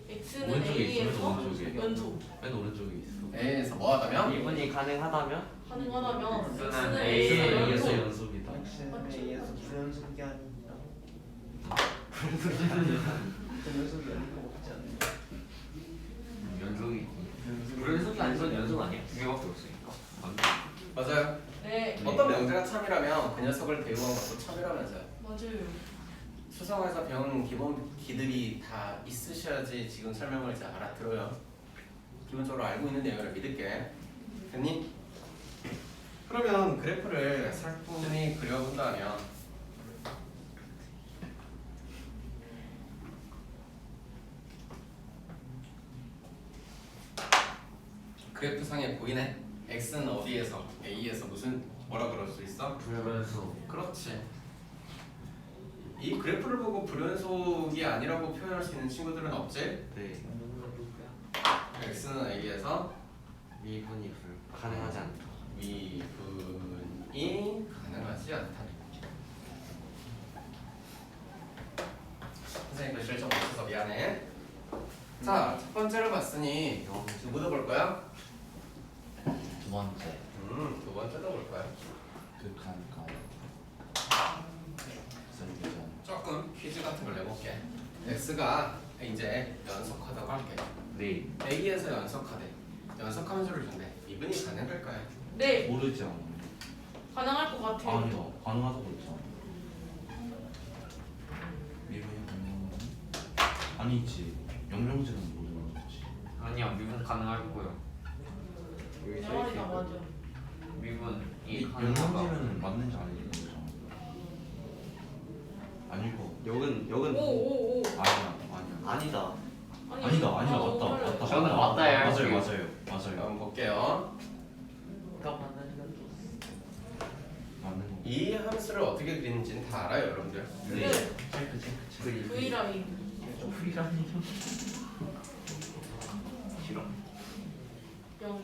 x는 오른쪽에 있어. a에서 오른쪽에. 연속 맨 오른쪽에 있어. a에서 뭐 하다면? 미분이 가능하다면 가능하다면 x는 x는 a에서 a에서 연속. 연속이다. 맞죠? A에서 불연속이 아니다. 불연속이 아닌 거 같지 않나요? 연속이. 불연속이 아니면 연속 아니야? 두 개밖에 없으니까. 맞아요. 네 어떤 명제가 참이라면 그 녀석을 대우한 것도 참이라면서요. 맞아요. 수성에서 배운 기본 기들이 다 있으셔야지 지금 설명을 이제 알아들어요. 기본적으로 알고 있는 내용을 믿을게. 됐니? 그러면 그래프를 살뿐히 그려본다면 그래프상에 보이네. x는 어디에서? a에서 무슨 뭐라 그럴 수 있어? 불연속. 그렇지. 이 그래프를 보고 불연속이 아니라고 표현할 수 있는 친구들은 없지? 네. x는 a에서 미분이 가능하지 않다. 미분이 자, 첫 번째로 봤으니 누구도 볼 거야? 두 번째 두 번째도 볼 거야. 극한까지 썰리전 조금 퀴즈 같은 걸 내볼게. x가 이제 연속하다고 할게. 네. a에서 연속하대. 연속 함수를 준대. 미분이 가능할까요? 네, 모르죠. 가능할 것 같아요. 아니요 가능하다고 했죠. 미분이 가능한 건 아니지. 영명제는 모르는 거지. 아니야 미분 가능할 거요. 내 말이 다 맞아. 미분이 가능하다. 영명제는 맞는지 아닌지 모르죠. 아니고 여근 오오오. 아니야. 아니다. 아니다 맞다 맞다. 저는 맞다 해야 맞아요 할게요. 맞아요. 한번 볼게요. 맞는 거. 이 함수를 어떻게 그리는지는 다 알아요, 여러분들. 네. 그리 V라인. 싫어. 0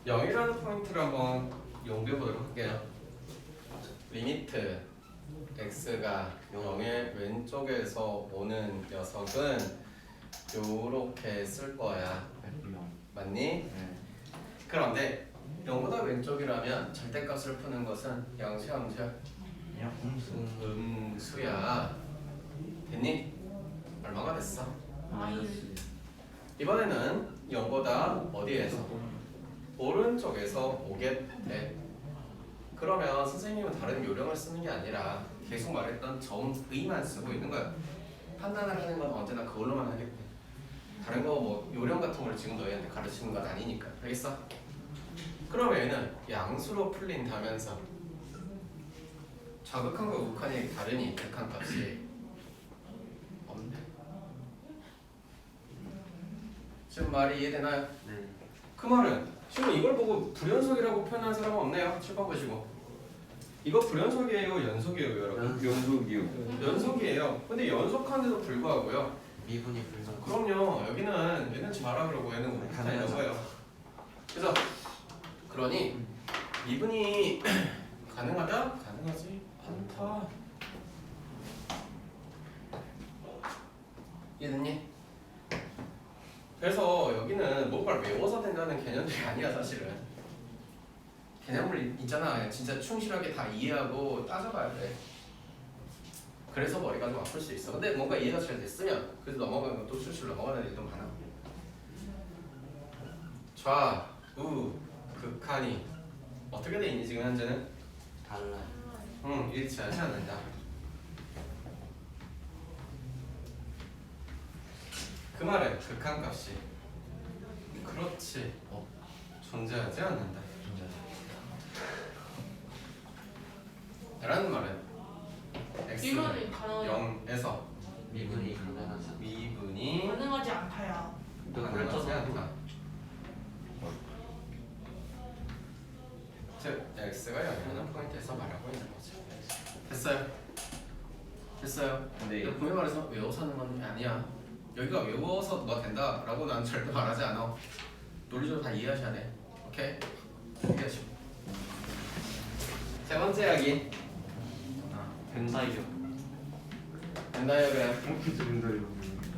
0이라는 포인트를 한번 연구해 보도록 할게요. 리미트 x가 0의 왼쪽에서 오는 녀석은 요렇게 쓸 거야. 맞니? 네. 그런데 0보다 왼쪽이라면 절대값을 푸는 것은 양수야, 음수야? 그냥 음수. 음수야. 됐니? 얼마가 됐어? 마이너스. 이번에는 0보다 어디에서? 오른쪽에서 오겠대. 그러면 선생님은 다른 요령을 쓰는 게 아니라 계속 말했던 정의만 쓰고 있는 거야. 판단을 하는 건 언제나 그걸로만 하겠대. 다른 거 뭐 요령 같은 걸 지금 너희한테 가르치는 건 아니니까. 알겠어? 그럼 얘는 양수로 풀린다면서 좌극한과 우극한이 다르니 극한값이 없네. 지금 말이 이해되나요? 네. 그 말은 지금 이걸 보고 불연속이라고 표현한 사람은 없네요. 7번 보시고. 이거 불연속이에요, 연속이에요, 여러분? 연속이요. 연속이에요. 근데 연속한데도 불구하고요. 미분이 불가능. 그럼요. 여기는 얘는 자라 그러고 얘는 우극한이라고 해요. 그래서 그러니 미분이 가능하다? 가능하지 않다. 이해됐니? 그래서 여기는 뭔가를 외워서 된다는 개념들이 아니야 사실은. 개념을 있잖아. 그냥 진짜 충실하게 다 이해하고 따져봐야 돼. 그래서 머리가 좀 아플 수 있어. 근데 뭔가 이해가 잘 됐으면 그래도 넘어가는 것도 술술 넘어가는 일도 많아. 좌, 우, 극한이 어떻게 돼 있니 지금 현재는? 달라요. 일치하지 않는다. 그 말은 극한값이 그렇지 존재하지 않는다. 라는 말은 미분이 가능하지 0에서 미분이 가능하다. 미분이 가능하지 않다야. 가능하지 않다. 즉 x가 0이라는 포인트에서 말하고 있는 거죠. 됐어요? 됐어요? 네. 이거 분명히 말해서 외워서 하는 건 아니야. 여기가 외워서 뭐가 된다라고 난 절대 말하지 않아. 논리적으로 다 이해하셔야 돼. 오케이? 이해하시고. 세 번째 이야기. 된다요. 된다요 그래.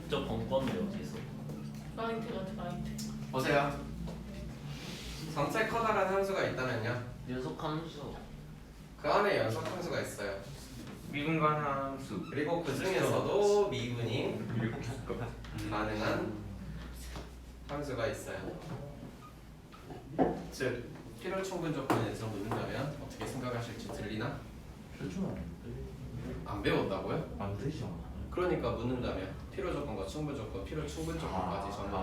저 번번은 어디 있어? 라이트 같아 라이트. 보세요. 전체 커다란 함수가 있다면요. 연속 함수. 그 안에 연속 함수가 있어요. 미분 가능한 함수. 그리고 그 중에서도 미분이 가능한 함수가 있어요. 즉 필요 충분 조건에서 묻는다면 어떻게 생각하실지 들리나? 안 배웠다고요? 안 되죠. 그러니까 묻는다면 필요 조건과 충분 조건, 필요 충분 조건까지 전부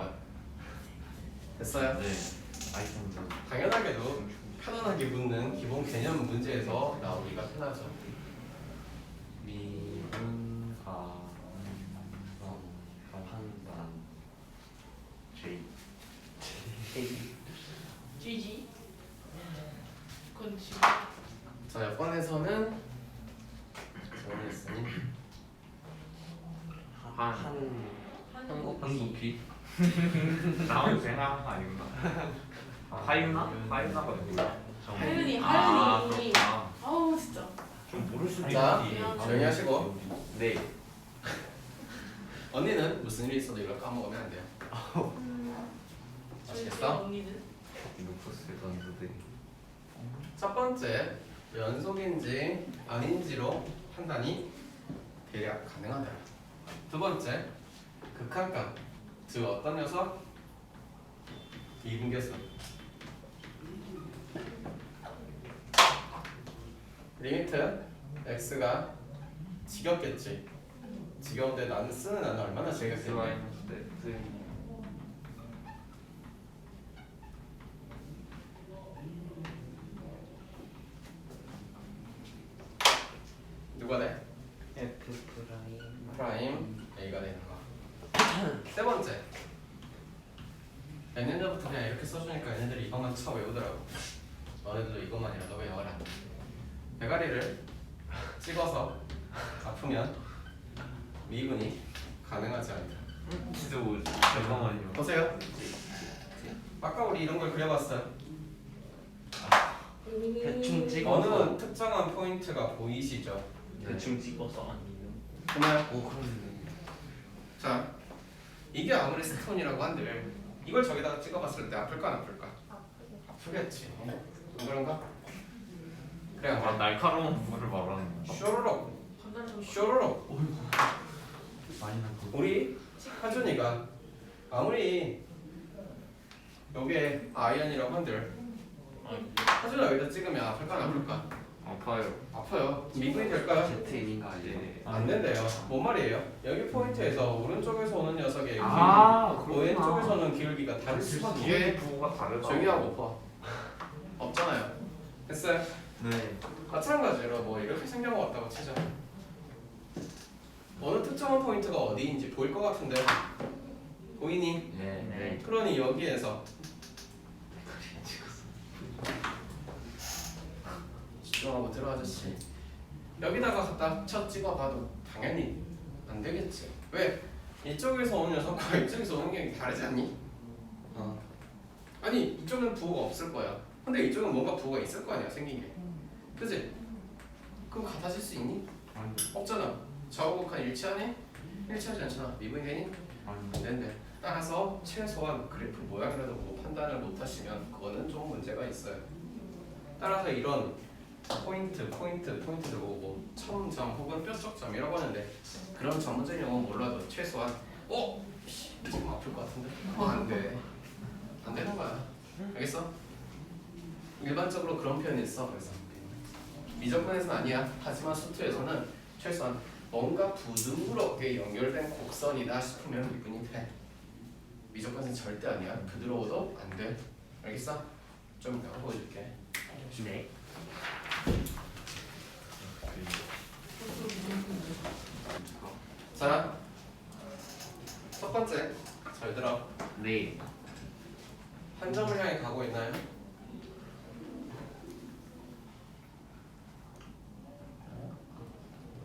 됐어요? 네. 아이템들. 당연하게도 편안하게 묻는 기본 개념 문제에서 나오기가 편하죠. 미분 판단 J. GG. 그건 지금 자, 몇 번에서는 정했으니 한국기. 나온 생각 아니구나. 하유나? 하유나가 누구야? 하윤이 그렇구나. 아우 진짜 좀 모를 수도 자, 있지. 조용히 하시고. 네. 언니는 무슨 일이 있어도 이걸 까먹으면 안 돼요. 아시겠어? 언니는 루퍼스 던드들이. 첫 번째, 연속인지 아닌지로 판단이 대략 가능하다. 두 번째, 극한값, 즉 어떤 녀석? 미분계수. 리미트 x가 지겹겠지. 지겨운데 나는 쓰는 나는 얼마나 즐겼겠니? 누가 돼? F 프라임. 프라임 A가 되는 거. 세 번째. 몇 년 전부터 그냥 이렇게 써주니까 얘네들이 이것만 쳐 외우더라고. 너네들도 이것만이라도 외워라. 대가리를 찍어서 아프면 미분이 가능하지 않다. 진짜 뭐지? 잠깐만요. 보세요. 아까 우리 이런 걸 그려봤어요. 대충 찍어. 어느 특정한 포인트가 보이시죠? 대충 찍어서 아니면 그러면 오 그러네. 자, 이게 아무리 스톤이라고 한들 이걸 저기다가 찍어봤을 때 아플까 안 아플까? 아프겠지. 안 그런가? 그래 안 아 그래? 날카로운 부분을 말하는 거. 쇼로록 반달점 쇼로록. 많이 난 거. 우리 하준이가 아무리 요게 아이언이라고 한들 하준아 여기다 찍으면 아플까 안 아플까? 아파요. 아파요. 미분이 될까요? Z1인가 아니에요? 안 된대요. 뭔 말이에요? 여기 포인트에서 오른쪽에서 오는 녀석의 왼쪽에서는 기울기가 다를 수밖에. 뒤에 부호가 다르다. 조용히 하고 없잖아요. 됐어요? 네. 마찬가지로 뭐 이렇게 생긴 것 같다고 치자. 어느 특정한 포인트가 어디인지 보일 것 같은데 보이니? 네. 네. 그러니 여기에서 집중하고 들어 아저씨. 여기다가 갖다 쳐 찍어봐도 당연히 안 되겠지. 왜? 이쪽에서 오는 녀석과 이쪽에서 오는 게 다르지 않니? 아니 이쪽은 부호가 없을 거야. 근데 이쪽은 뭔가 부호가 있을 거 아니야 생긴 게. 그지? 그럼 같아질 수 있니? 없잖아. 좌우극한 일치하네? 일치하지 않잖아. 미분이 되니? 안 된대. 따라서 최소한 그래프 모양이라도 보고 판단을 못하시면 그거는 좀 문제가 있어요. 따라서 이런 포인트를 보고 첨점 혹은 뾰족점이라고 하는데 그런 전문적인 용어는 몰라도 최소한 지금 아플 것 같은데? 안 돼. 안 되는 거야. 알겠어? 일반적으로 그런 표현이 있어. 그래서 미적분에서는 아니야. 하지만 수투에서는 최소한 뭔가 부드럽게 연결된 곡선이다 싶으면 미분이 돼. 미적분에서는 절대 아니야. 부드러워도 안 돼. 알겠어? 좀 이따가 보여줄게. 네. 자, 첫 번째 잘 들어. 네. 한 점을 향해 가고 있나요?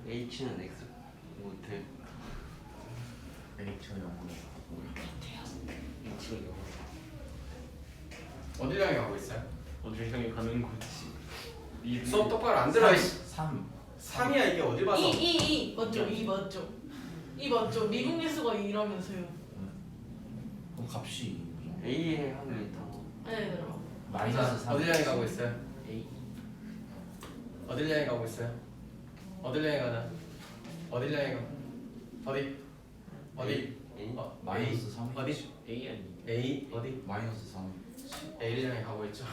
H는 X 못해. H는 영어로 H는 영어. 어디 향해 가고 있어요? 어딜 향해 가는 거지. 수업 똑바로 안 들어. 3. 3이야 이게 어디 봐서? 2 맞죠? 2 맞죠? 2 맞죠? 미분계수가 2라면서요. 그럼 값이 A에 하면 단어. 네 들어. 마이너스 3. 어디 향해 가고 있어요? A. 어디 향해 가고 있어요? 어디 향해 가나? 어디 향해 가? 어디? A. 마이너스 3. 어디? A 아니. A 어디? 마이너스 3. A를 향해 가고 있죠.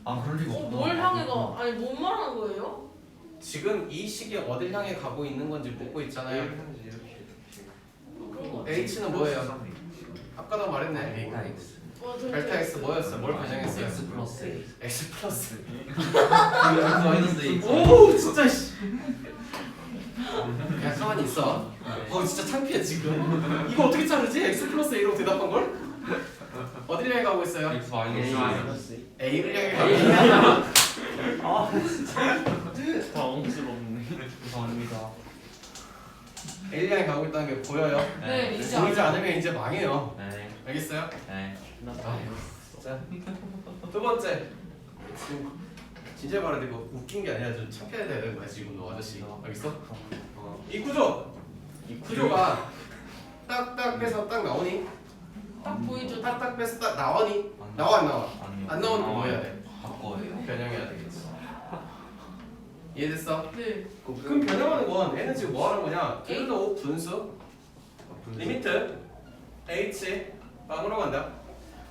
아 그럴 리가 없나? 뭘 향해 가? 아니 뭔 말하는 거예요? 지금 이 시기 어딜 향해 가고 있는 건지 묻고 있잖아요. 이렇게. 그런 거 같아. H는 뭐예요? 아까도 말했네. 데이터 X. 델타 X 뭐였어? 뭘 반영했어요? X 플러스 A. X 플러스. 마이너스 A. 오 진짜 씨. 그냥 가만히 있어. 진짜 창피해 지금. 이거 어떻게 자르지? X 플러스 A로 대답한 걸? 어디를 향해 가고 있어요? X 마이너스 A. A를 향해 가고 있어요. 당황스럽네. 죄송합니다. A를 향해 가고 있다는 게 보여요? 네 이제 보이지 않으면 이제 망해요. 네. 알겠어요? 네. 나 자, 두 번째 진짜 말하는데 이거 웃긴 게 아니라 좀 착해야 되는 거야 지금 너 아저씨. 알겠어? 이 구조. 이 구조가 딱딱 빼서 딱 나오니? 딱 보이죠? 딱딱 빼서 딱 나오니? 나와 안 나와? 안 나오는 거 뭐 해야 돼? 바꿔요. 변형해야 되겠지. 이해됐어? 네. 그럼 변형하는 건 얘는 지금 뭐 하는 거냐? 둘다 O 분수 리미트 H 빵으로 간다.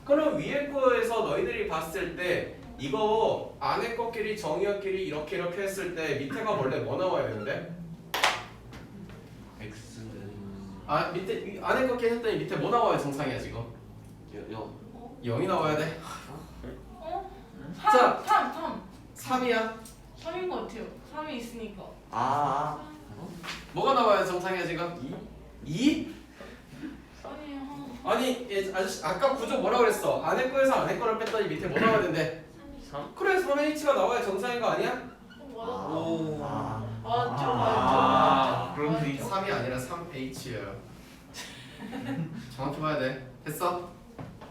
그럼 위에 거에서 너희들이 봤을 때 이거 안에 거끼리 정의역끼리 이렇게 했을 때 밑에가 원래 뭐 나와야 되는데? X 아 밑에 안에 거끼리 했더니 밑에 뭐 나와야 정상이야 지금? 여 0이 나와야 돼. 어? 자. 3. 3이야. 3인 것 같아요. 3이 있으니까. 뭐가 나와야 정상이야 지금? 2? 아니에요. 아니 얘 아저씨 아까 구조 뭐라 그랬어? 안에 거에서 안에 거를 뺐더니 밑에 뭐 나와야 된대? 3? 그래 3H가 나와야 정상인 거 아니야? 맞았어. 아. 맞죠. 그런 수 있어. 3이 아니라 3H예요. 정확히 봐야 돼. 됐어?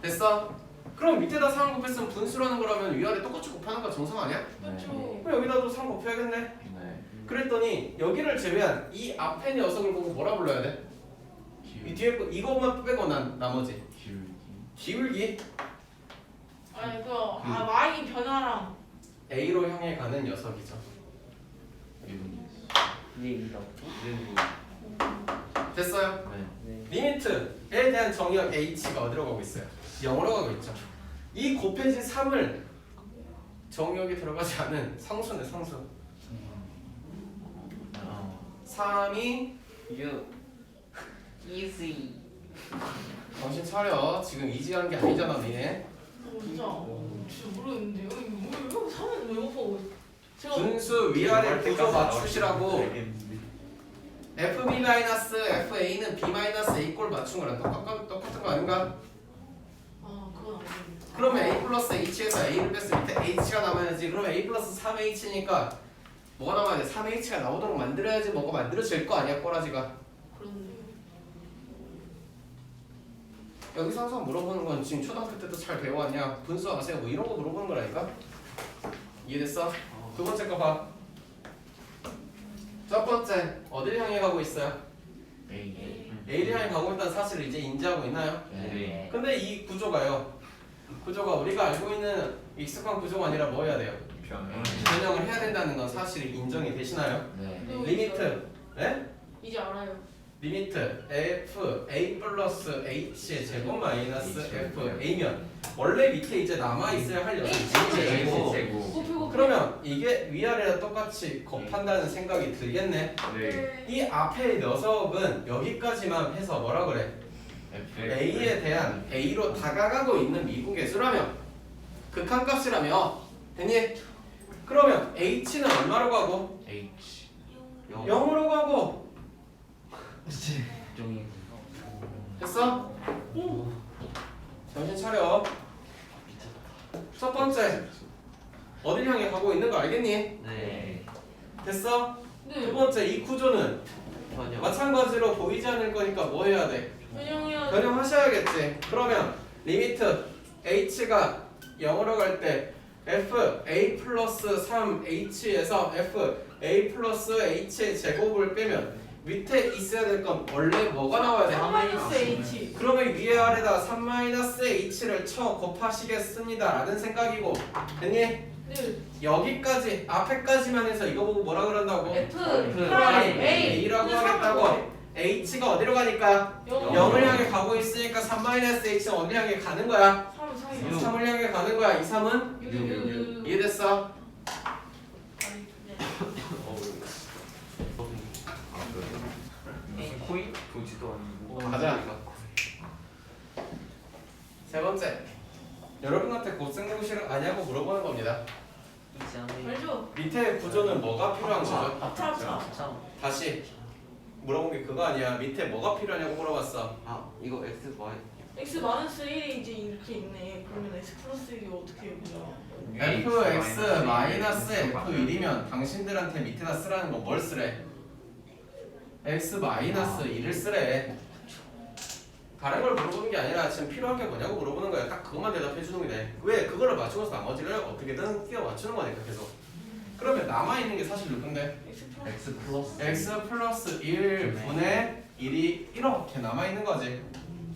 됐어? 그럼 밑에다 3 곱했으면 분수라는 거라면 위아래 똑같이 곱하는 거 정상 아니야? 맞죠. 그럼 여기다도 3 곱해야겠네. 네. 그랬더니 여기를 제외한 이 앞에 녀석을 보고 뭐라 불러야 돼? 이 뒤에 거 이것만 빼고 난 나머지 기울기 아니 Y 변화랑 A로 향해 가는 녀석이죠. 이게 이다. 됐어요? 네. 리미트에 대한 정의역 H가 어디로 가고 있어요? 0으로 가고 있죠. 이 곱해진 3을 정의역에 들어가지 않은 상수네 상수. 3이 easy. 정신 차려. 지금 이지하는 게 아니잖아 니네. 진짜 모르겠는데요. 이거 뭐예요? 3은 왜 곱하고 제가 분수 위아래 구조 맞추시라고 FB-FA는 B-A 꼴 맞춘 거랑 똑같은 거 아닌가? 그건 아닙니다. 그러면 A 플러스 H에서 A를 뺐을 때 H가 남아야지. 그러면 A 플러스 3H니까 뭐가 남아야 돼? 3H가 나오도록 만들어야지 뭐가 만들어질 거 아니야 꼬라지가. 그렇네요. 여기서 항상 물어보는 건 지금 초등학교 때도 잘 배워왔냐? 분수 아세요? 뭐 이런 거 물어보는 거라니까? 이해됐어? 두 번째 거 봐. 첫 번째 어딜 향해 가고 있어요? A를 향해 가고 있다는 사실을 이제 인지하고 있나요? 네. 근데 이 구조가요. 구조가 우리가 알고 있는 익숙한 구조가 아니라 뭐 해야 돼요? 변형을 해야 된다는 건 사실이 인정이 되시나요? 네. 리미트, 네? 이제 알아요. 리미트 f a 플러스 h의 제곱 마이너스 f a면 원래 밑에 이제 남아 있어야 할 녀석이 제곱. 곱하고 그러면 이게 위아래랑 똑같이 곱한다는 생각이 들겠네. 이 앞에 녀석은 여기까지만 해서 뭐라 그래? a에 대한 a로 다가가고 있는 미분계수라며 극한값이라며 됐니? 그러면 h는 얼마로 가고? H 0으로 가고 종이 됐어? 정신 차려. 첫 번째 어딜 향해 가고 있는 거 알겠니? 네. 됐어? 두 네. 번째 이 구조는 전혀 마찬가지로 보이지 않을 거니까 뭐 해야 돼? 변형해야 변형하셔야겠지. 그러면 리미트 h가 0으로 갈 때 f a 플러스 3h에서 f a 플러스 h의 제곱을 빼면 밑에 있어야 될 건 원래 뭐가 나와야 돼? 3-H. 그러면 위에 아래다 3-h를 쳐 곱하시겠습니다 라는 생각이고 됐니? 네. 여기까지 앞에까지만 해서 이거 보고 뭐라 그런다고? F 프라임 A A라고 하겠다고. H가 어디로 가니까? 0을 향해 가고 있으니까 3-H는 어디 향해 가는 거야? 3 3을 향해 가는 거야. 이 3은? 이해됐어? 코인 보지도 않고. 가자. 세 번째 여러분한테 곱셈공식을 아냐고 물어보는 겁니다. 알죠? 밑에 구조는 뭐가 필요한 거죠? 합차. 다시 물어본 게 그거 아니야. 밑에 뭐가 필요하냐고 물어봤어. 이거 X Y X 마이너스 1이 이제 이렇게 있네. 그러면 X 플러스 1이 어떻게 해요? 그냥? fx 마이너스 f1이면 당신들한테 밑에다 쓰라는 건 뭘 쓰래? x 마이너스 1을 쓰래. 다른 걸 물어보는 게 아니라 지금 필요한 게 뭐냐고 물어보는 거야. 딱 그것만 대답해 주는 게 돼. 왜? 그거를 맞추고서 나머지를 어떻게든 끼워 맞추는 거니까 계속. 그러면 남아있는 게 사실 누군데? X 플러스 X 플러스 x 플러스 1분의 1이 이렇게 남아있는 거지.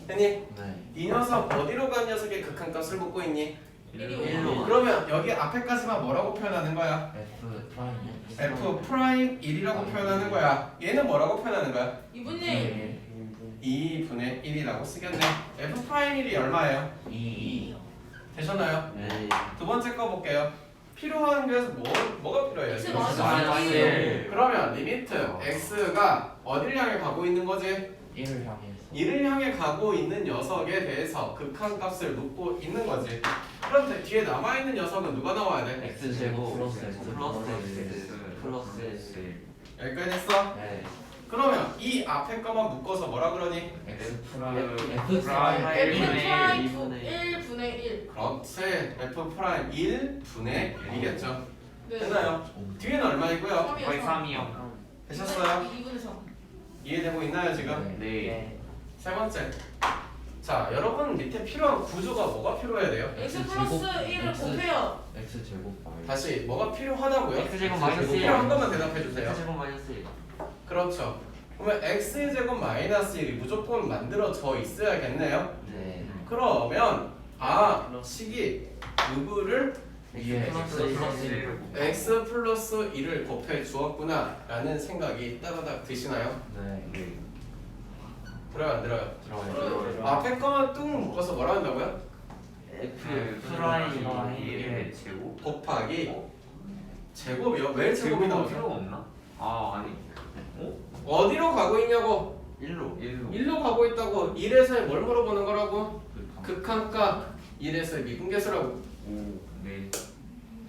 됐니? 네 이 녀석 어디로 간 녀석의 극한값을 묻고 있니? 1로 그러면 여기 앞에까지만 뭐라고 표현하는 거야? F 프라임 f 프라임 1이라고 표현하는 거야. 얘는 뭐라고 표현하는 거야? 이분님 2분의 1이라고 쓰겠네. f 프라임 1이 얼마예요? 2 되셨나요? 네 두 번째 거 볼게요. 필요한 게 뭐가 필요해요? X 지금? 마이너스 1 그러면 리미트 x가 어디를 향해 가고 있는 거지? 1을 향해서 1을 향해 가고 있는 녀석에 대해서 극한값을 묻고 있는 거지. 그럼 뒤에 남아있는 녀석은 누가 나와야 돼? X 제곱 플러스 X X 플러스 X 여기까지 했어? 네 그러면 이 앞에 거만 묶어서 뭐라 그러니? X 프라임 F 프라임 F 프라임 1분의 1분의 1 그렇지. f 프라임 1분의 1이겠죠. 네 됐나요? 뒤에는 얼마이고요? 거의 3이요. 되셨어요? 2분의 3 이해되고 있나요 지금? 네. 세 번째. 자, 여러분 밑에 필요한 구조가 뭐가 필요해야 돼요? X 플러스 1을 곱해요 X 제곱 마이너스 다시 뭐가 필요하다고요? X 제곱 마이너스 1 필요한 것만 대답해 주세요. X 제곱 마이너스 1 그렇죠. 그러면 x제곱 마이너스 1이 무조건 만들어져 있어야겠네요. 네 그러면 식이 누구를 위에 X 플러스 1 x 플러스 1을 곱해 주었구나 라는 생각이 따다닥 드시나요? 네 들어요 안 들어요? 들어요 앞에 거만 뚱 묶어서 뭐라 한다고요? F 프라임 1의 제곱? 곱하기 제곱이요? 왜 제곱이 나오죠? 필요가 없나? 아 아니. 어디로 가고 있냐고? 1로 1로. 1로 가고 있다고. 1에서의 뭘 물어보는 거라고? 극한값 1에서의 미분계수라고. 오. 네.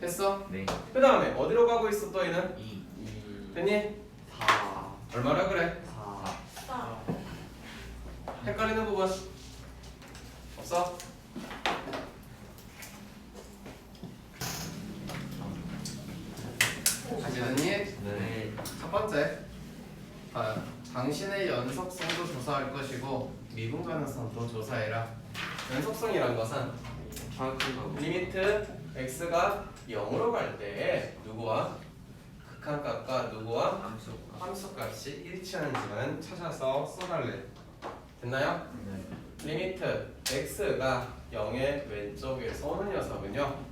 했어? 네. 그 다음에 어디로 가고 있어 또 얘는? 2 됐니? 4 얼마라 그래? 4 4 헷갈리는 부분 없어? 아시겠니? 네 첫 번째, 당신의 연속성도 조사할 것이고 미분 가능성도 조사해라. 연속성이란 것은 정확한 거 리미트 x가 0으로 갈 때 누구와 극한값과 누구와 함수값이 일치하는지만 찾아서 써달래. 됐나요? 네 리미트 x가 0의 왼쪽에서 오는 녀석은요.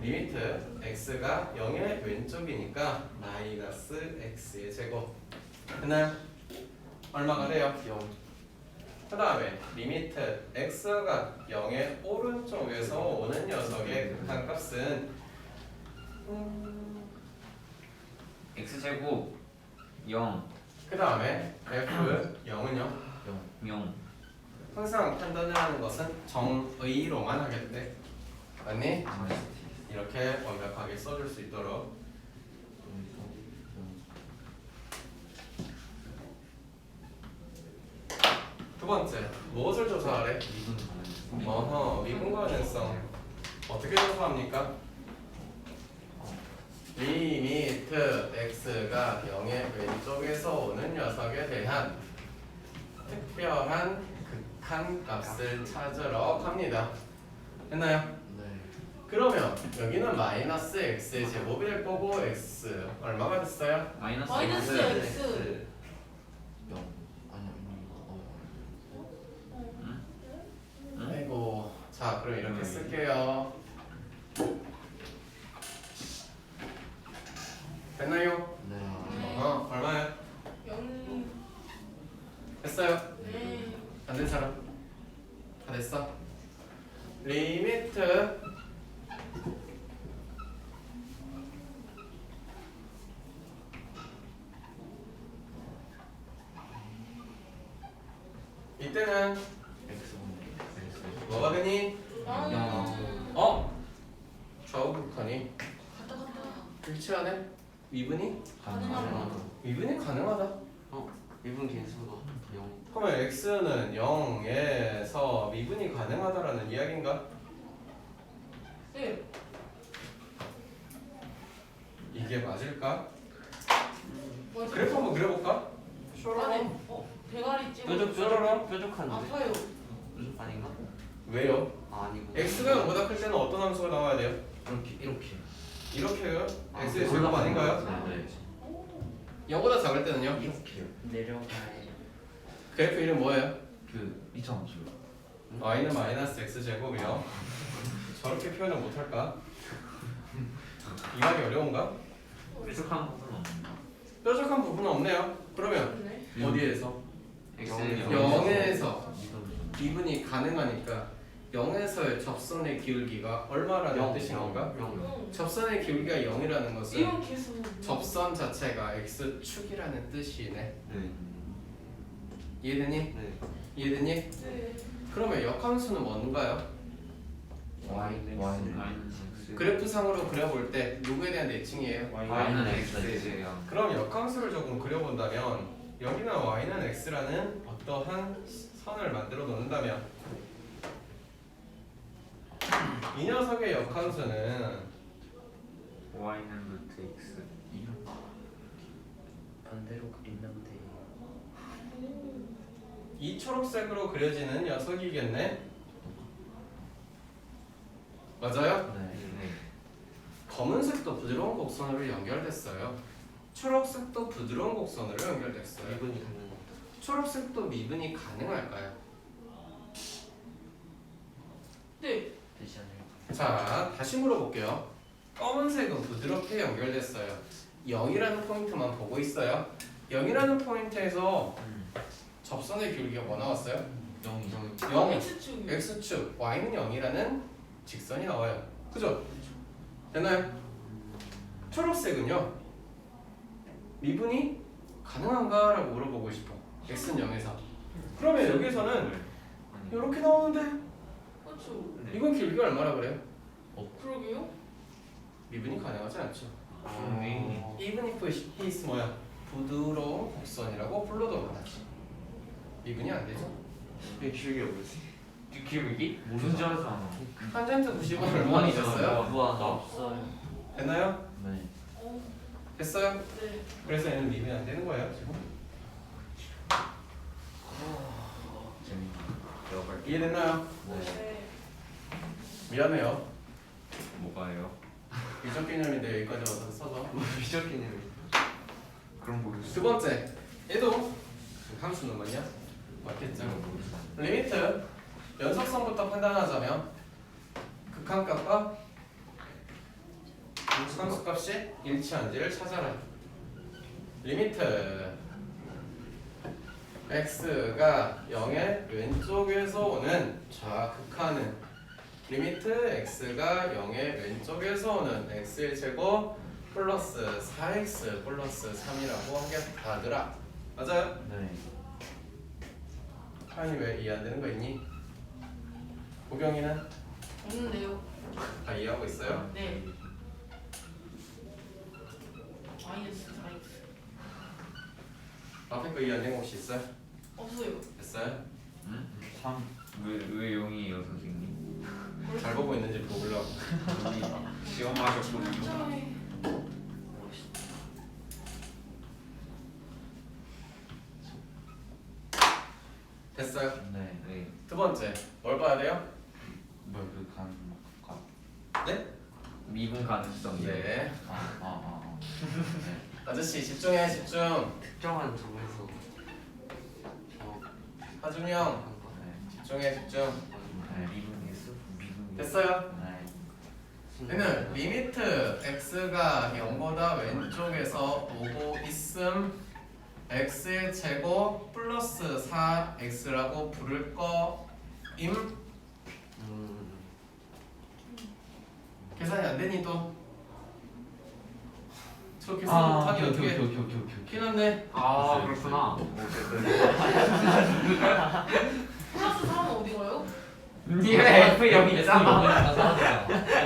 리미트 x가 0의 왼쪽이니까 마이너스 x의 제곱. 됐나요? 얼마가 돼요? 0 그 다음에 리미트 x가 0의 오른쪽에서 오는 녀석의 극한값은 x 제곱 0 그 다음에 f 0은요. 0. 항상 판단을 하는 것은 정의로만 하겠대. 맞니? 이렇게 완벽하게 써줄 수 있도록. 두 번째, 무엇을 조사하래? 미분 가능성. 어떻게 조사합니까? 리미트 x가 0의 왼쪽에서 오는 녀석에 대한 특별한 극한값을 찾으러 갑니다. 됐나요? 네 그러면 여기는 마이너스 x의 제곱이 될 거고 x 얼마가 됐어요? 마이너스 마이너스 X. X 0 아니 아이고, 자 그럼 이렇게 쓸게요. 됐나요? 네 얼마야? 0 됐어요? 네 안 된 사람? 다 됐어? 리미트 이때는 X 뭐가 되니? 좌우 극한이 갔다 갔다 일치하네? 미분이? 가능하다. 미분이 가능하다. 미분 개수가 0 그러면 x는 0에서 미분이 가능하다라는 이야기인가? 네 이게 맞을까? 맞아. 그래프 한번 그려볼까? 아니 뾰족한데? 아파요. 아닌가? 왜요? 아 아니구나. x가 0보다 클 때는 어떤 함수가 나와야 돼요? 이렇게 이렇게요? 아, x의 제곱 아닌가요? 네 0보다 작을 때는요? 이렇게요. 내려가야. 그래프 이름 뭐예요? 그 이차함수요. y는 마이너스 x제곱이요. 저렇게 표현을 못할까? 이 말이 어려운가? 뾰족한 부분은 없나? 뾰족한 부분은 없네요. 그러면 네. 어디에서? X는 0에서 미분이 가능하니까 0에서의 접선의 기울기가 얼마라는 뜻인 건가? 접선의 기울기가 0이라는 것은 이건 계속. 접선 자체가 x축이라는 뜻이네. 네. 이해되니? 네. 이해되니? 네. 그러면 역함수는 뭔가요? Y는 Y는 X 그래프상으로 그려볼 때 누구에 대한 대칭이에요? Y는 X예요. 그럼 역함수를 조금 그려본다면 여기는 y는 x라는 어떠한 선을 만들어 놓는다면 이 녀석의 역함수는 Y는 루트 X 반대로 그리면 돼. 이 초록색으로 그려지는 녀석이겠네? 맞아요? 네. 네. 검은색도 부드러운 곡선으로 연결됐어요. 초록색도 부드러운 곡선으로 연결됐어요. 미분이 가능하다. 초록색도 미분이 가능할까요? 네. 되지 않을까? 자, 다시 물어볼게요. 검은색은 부드럽게 연결됐어요. 0이라는 포인트만 보고 있어요. 0이라는 포인트에서 접선의 기울기가 뭐 나왔어요? 0이 0, X축. x축, y는 0이라는 직선이 나와요. 그죠? 됐나요? 초록색은요. 미분이 가능한가? 라고 물어보고 싶어. x는 0에서. 그러면 여기서는 이렇게 나오는데 그렇죠. 이건 길이가 얼마나 그래요? 그러게요. 미분이 가능하지 않죠. 네. even if he is 뭐야? 부드러운 곡선이라고 불러도 하지. 미분이 안 되죠? 이게 기울기가 뭐지? 기울기? 무슨 줄 알았어? 탄젠트 90은 얼마나 있었어요? 무한 없어요. 됐나요? 네. 어. 됐어요? 네. 그래서 얘는 미분이 안 되는 거예요 지금. 재밌다. 배워갈게. 이해됐나요? 네. 미안해요. 뭐가요? 이적 개념인데 여기까지 와서 써서. 미적 개념이. 그럼 모르겠어. 두 번째, 얘도 함수는 뭐냐? 맞겠죠? 리미트 연속성부터 판단하자면 극한값과 함수값이 일치한지를 찾아라. 리미트 x가 0의 왼쪽에서 오는 좌극한은 리미트 x가 0의 왼쪽에서 오는 x의 제곱 플러스 4x 플러스 3이라고 하겠다더라. 맞아요? 네. 하연이 왜 이해 안 되는 거 있니? 보경이는 없는데요. 다 이해하고 있어요? 네. 마이너스 4x. 앞에 거 이해 안 되는 거 혹시 있어요? 없어요. 됐어요? 응? 3. 왜 0이에요 선생님? 잘 보고 있는지 보려고. 시험하셨군요. 천천히. 됐어요? 네. 네. 두 번째, 뭘 봐야 돼요? 뭐그 가능가? 네? 미분 가능성. 네. 네. 아저씨 집중해 집중. 특정한 점에서 하준이 형 네. 집중해 집중. 네. 미분했어? 미분. 됐어요? 네. 얘는 리미트 x가 0보다 왼쪽에서 오고 있음 x의 제곱 플러스 4x라고 부를 거임. 계산이 안 되니 또? 저 계산 못하니 어떻게? 오케이. 피난데 아 그렇구나. 플러스 3은 어디 가요? 니가 F 0 있잖아.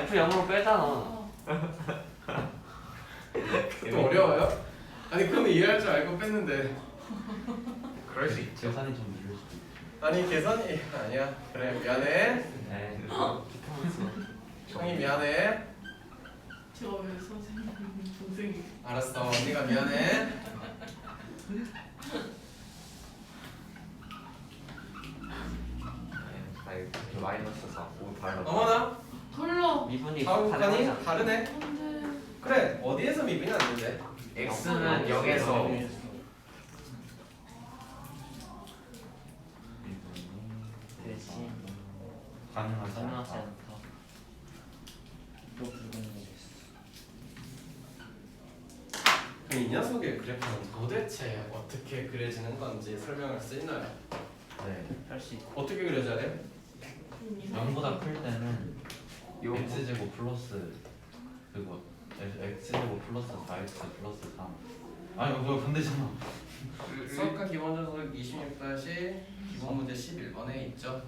F0으로 빼잖아. 또 어려워요? 아니 그럼 이해할 줄 알고 뺐는데. 그럴 수 있죠. 계산이 좀 이럴 수도 있고. 아니 계산이 아니야. 그래 미안해. 네. 형이 미안해. 제가 왜 선생님 동생이? 알았어 언니가 미안해. 마이너스 4. 오 달라. 어머나 털러. 미분이 다음 가능하지 칸이 않나? 다르네. 안돼. 그래 어디에서 미분이 안 되는데? x는 0에서 대신 가능하지 가능하지 않다. 않다. 또 불가능해졌어. 그럼 이 녀석의 그래프는 도대체 어떻게 그려지는 건지 설명할 수 있나요? 네. 할 수 있고. 어떻게 그려져야 돼? 0보다 클 때는 요 x제곱 플러스 그거 x제곱 플러스 4x 플러스 3. 아 이거 뭐야 반대잖아. 수학과 기본 전속 26- 기본 문제 11번에 있죠.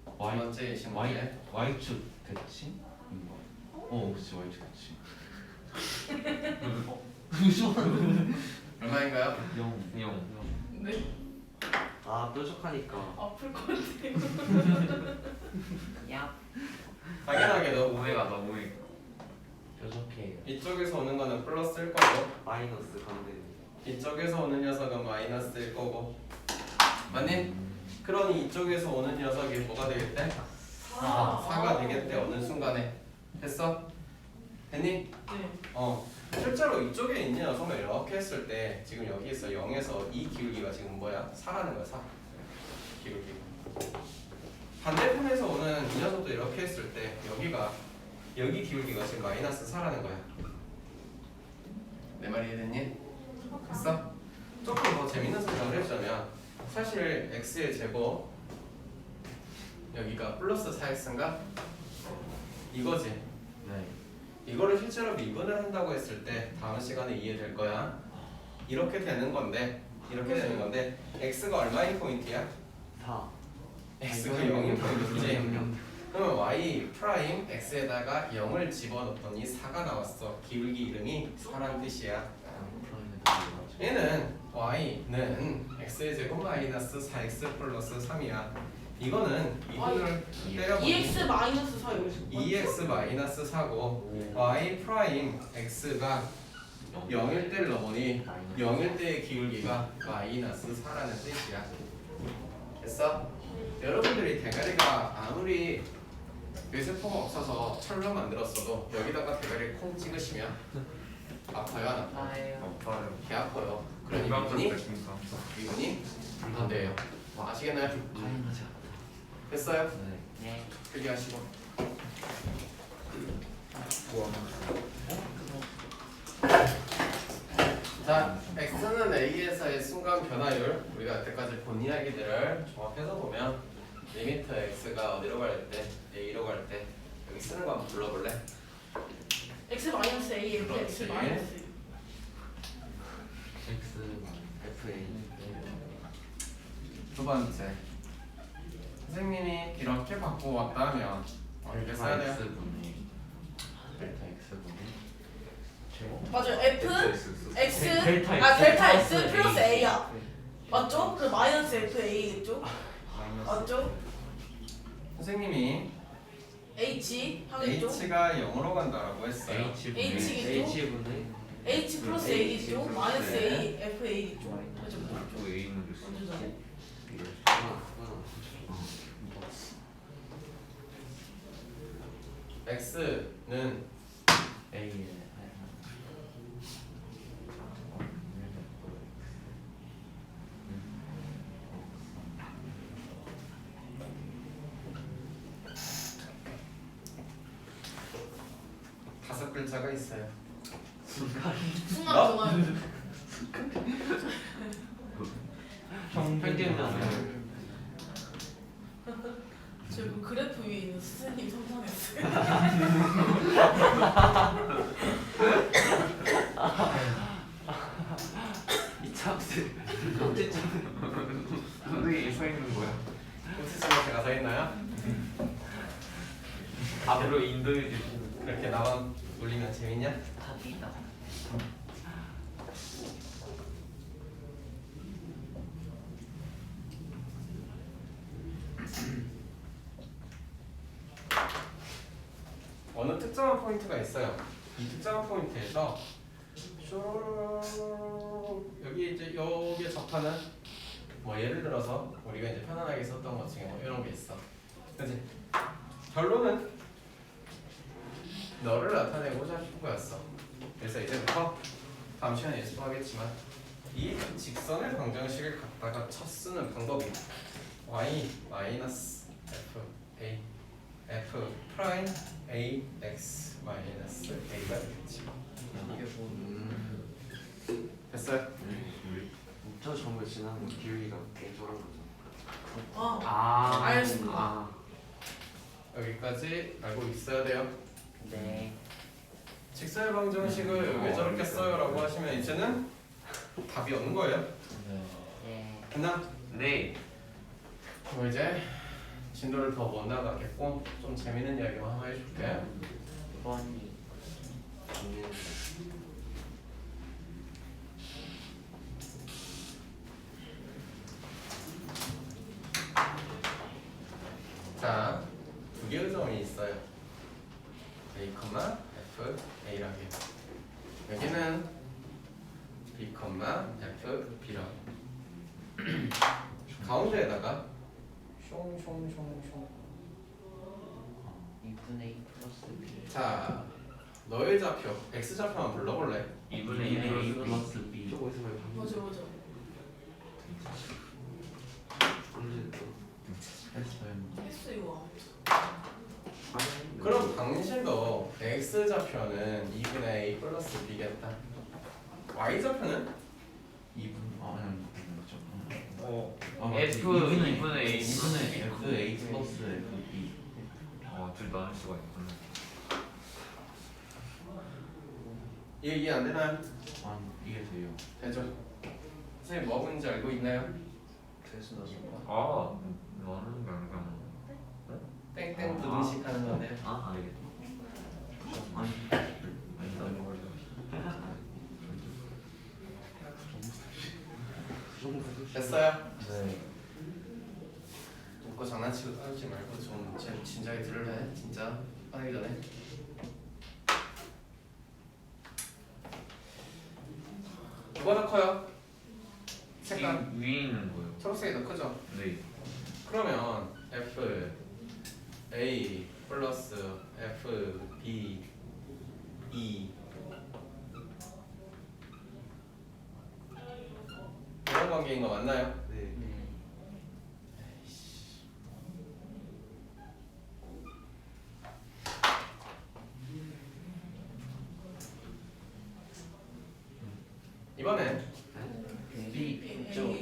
두 y 번째 예시문제. y축 대칭? 그치 y축 대칭. 얼마인가요? 0. 네. 아 뾰족하니까. 아플 것 같아요. 야. 당연하게도 오메가다 오메가. 뾰족해요. 이쪽에서 오는 거는 플러스일 거고 마이너스 가운데. 이쪽에서 오는 녀석은 마이너스일 거고 맞니? 그러니 이쪽에서 오는 녀석이 뭐가 되겠대? 4가 되겠대 어느 순간에. 됐어? 됐니? 네. 실제로 이쪽에 있는 녀석을 이렇게 했을 때 지금 여기에서 0에서 이 기울기가 지금 뭐야? 4라는 거야 4 기울기. 반대편에서 오는 이 녀석도 이렇게 했을 때 여기 기울기가 지금 마이너스 4라는 거야. 내 말이 이해됐니? 됐어? 조금 더 재밌는 설명을 해주자면 사실 x의 제곱 여기가 플러스 4x인가? 이거지. 네. 이거를 실제로 미분을 한다고 했을 때 다음 시간에 이해될 거야. 이렇게 되는 건데 x가 얼마인 포인트야? 4. x가 0인 포인트지. 그러면 y 프라임 x에다가 0을 집어넣더니 4가 나왔어. 기울기 이름이 4란 뜻이야. 얘는 y는 x의 제곱 마이너스 4x 플러스 3이야. 이거는 미분을 때려보니 2x 마이너스 4요. 2x 마이너스 4고 y 프라임 x가 0일 때를 넣어보니 0일 때의 기울기가 마이너스 4라는 뜻이야. 됐어? 여러분들이 대가리가 아무리 뇌세포가 없어서 철로 만들었어도 여기다가 대가리 콩 찍으시면 아파요 안 아파요? 아예요. 아빠요. 개 아파요. 그러니 이방적 미분이 됐습니다. 안 돼요. 아시겠나요? 가능하지 않다. 됐어요? 네. 필기하시고. 자, x는 a에서의 순간 변화율 우리가 여태까지 본 이야기들을 종합해서 보면 리미트 x가 어디로 갈 때, a로 갈 때 여기 쓰는 거 한번 불러볼래? x 마이너스 a f x 그렇지. 마이너스. x FA. 두 번째 선생님이 이렇게 바꾸어 왔다면 어떻게 써야 돼요? x분의 델타 x분의 제곱. 맞아요. f x 델타 X. 델타 x 플러스 a야. 맞죠? 그 마이너스 f a겠죠? 맞죠? 선생님이 h 하겠죠? h가 0으로 간다라고 했어요. h분의 H겠죠? H분의 h 플러스 a겠죠? 마이너스 a f a겠죠? 맞죠? 또 A는 완전 잘해. x는 a의 다섯 글자가 있어요. 순간 전화요. 평균면. 저그 그래프 위에 있는 선생님 상상했어요. 이 참들. 어쨌든 선생님이 서 있는 거야. 우체국에 제가 서 있나요? 앞으로 인도해 주시는. 그렇게 나만 놀리면 재밌냐? 답이다. 어느 특정한 포인트가 있어요. 이 특정한 포인트에서 쇼 여기 이제 여기에 접하는 뭐 예를 들어서 우리가 이제 편안하게 썼던 것 중에 뭐 이런 게 있어. 그치? 결론은 너를 나타내고자 싶은 거였어. 그래서 이제부터 다음 시간에 예습하겠지만 이 직선의 방정식을 갖다가 쳐 쓰는 방법이 y 마이너스 f a f 프라임 a x 마이너스 a가 되겠지. 이게 뭐 됐어요? 저 점을 지나는 기울기가 개조한 거죠. 아, 알겠습니다. 여기까지 알고 있어야 돼요. 네. 직선의 방정식을 왜 저렇게 써요라고 하시면 이제는 답이 없는 거예요. 네. 됐나? 네. 그럼 이제 진도를 더 못 나가겠고 좀 재밌는 이야기만 하나 해줄게. 번이. 자, 두 개의 점이 있어요. a, f, a라게. 여기는 b, f, b라. 가운데에다가 숑숑숑숑. 2분의 2 플러스 B. 자, 너의 좌표 x 좌표만 불러볼래? 2분의 2 1 플러스 B. 저거 있으면 맞아 맞아. 했어요. 했어 이거. 그럼 당신도 x 좌표는 2분의 a 플러스 b겠다. y 좌표는 2분 아니 어. 맞지. F 2분의 2분의 A 2분의 F A 플러스 F B. 둘 나눌 수가 있구나. 이해 안 되나요? 아니 이게 돼요. 되죠. 선생님 뭐 하고 있는지 알고 있나요? 그래서 나누는 게 아니라 땡땡 부등식 하는 건데요. 알겠다. 아니 됐어요? 네. 웃고 장난치고 떠들지 말고 좀 진지하게 들을래? 진짜 화내기 전에. 누가 더 커요? 색깔 위에 있는 거요. 초록색이 더 크죠? 네. 그러면 F A 플러스 F B E 이런 관계인 거 맞나요? 네. 이번엔 B 저. 쪽.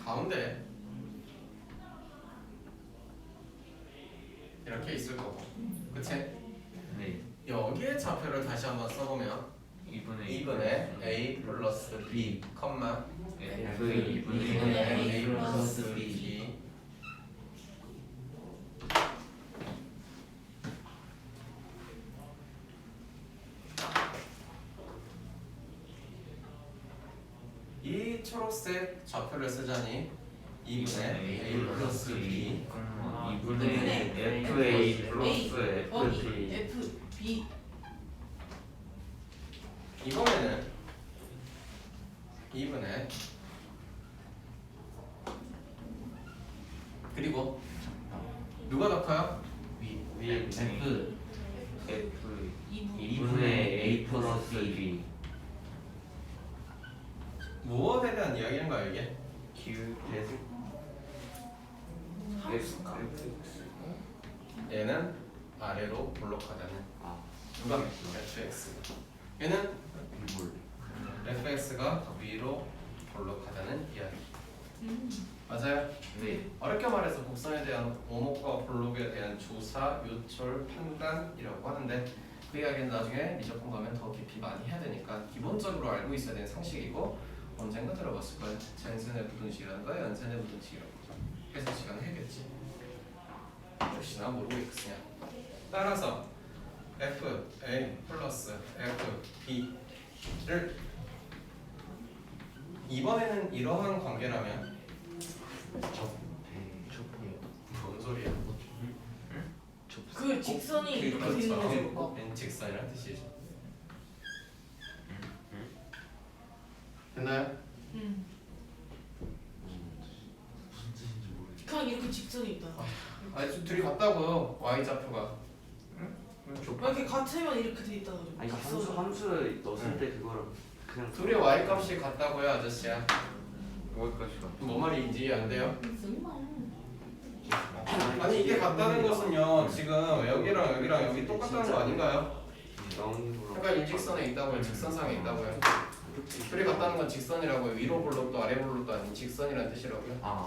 가운데 이렇게 있을 거고, 그치? 네. 여기에 좌표를 다시 한번 써보면 2분의 A 플러스 B, 컴마 F 2분의 2분의 A 플러스 B 이 초록색 좌표를 쓰자니 2분의 A 플러스 B 2분의 FA 플러스 FB F B 이번에는 2분의 그리고 누가 더 커요? F F 2분 2분의 A 플러스 B 무엇에 대한 이야기인가요 이게? 기울 계속. 얘는 아래로 볼록하다는 누가? fx 얘는 fx가 위로 볼록하다는 이야기 맞아요? 네. 어렵게 말해서 곡선에 대한 오목과 볼록에 대한 조사, 요철, 판단이라고 하는데 그 이야기는 나중에 미적분 가면 더 깊이 많이 해야 되니까 기본적으로 알고 있어야 되는 상식이고 언젠가 들어봤을 거예요. 전선의 부등식이라는 거야 연선의 부등식이라고 해석 시간 해겠지 역시나 모르고 있으냐 따라서 f a 플러스 f b를 이번에는 이러한 관계라면 그 직선이 이렇게 돼 있는 거죠. 막. N 직선이란 뜻이죠. 됐나요? 무슨 뜻인지 모르겠어. 그냥 이렇게 직선이 있다. 아니 둘이 같다고요. Y 좌표가. 이렇게 같으면 이렇게 돼 있다. 아니 함수 넣었을 때 그거랑 그냥 둘이 Y 값이 같다고요, 아저씨야. 여기까지가. 뭔 말인지 안 돼요? 아니 이게 같다는 것은요 지금 여기랑 여기랑 여기 똑같다는 거 아닌가요? 나오는 거랑 그러니까 일직선에 있다고요, 직선상에 있다고요. 둘이 같다는 건 직선이라고요. 위로 볼록도 아래 볼록도 아닌 직선이라는 뜻이라고요. 아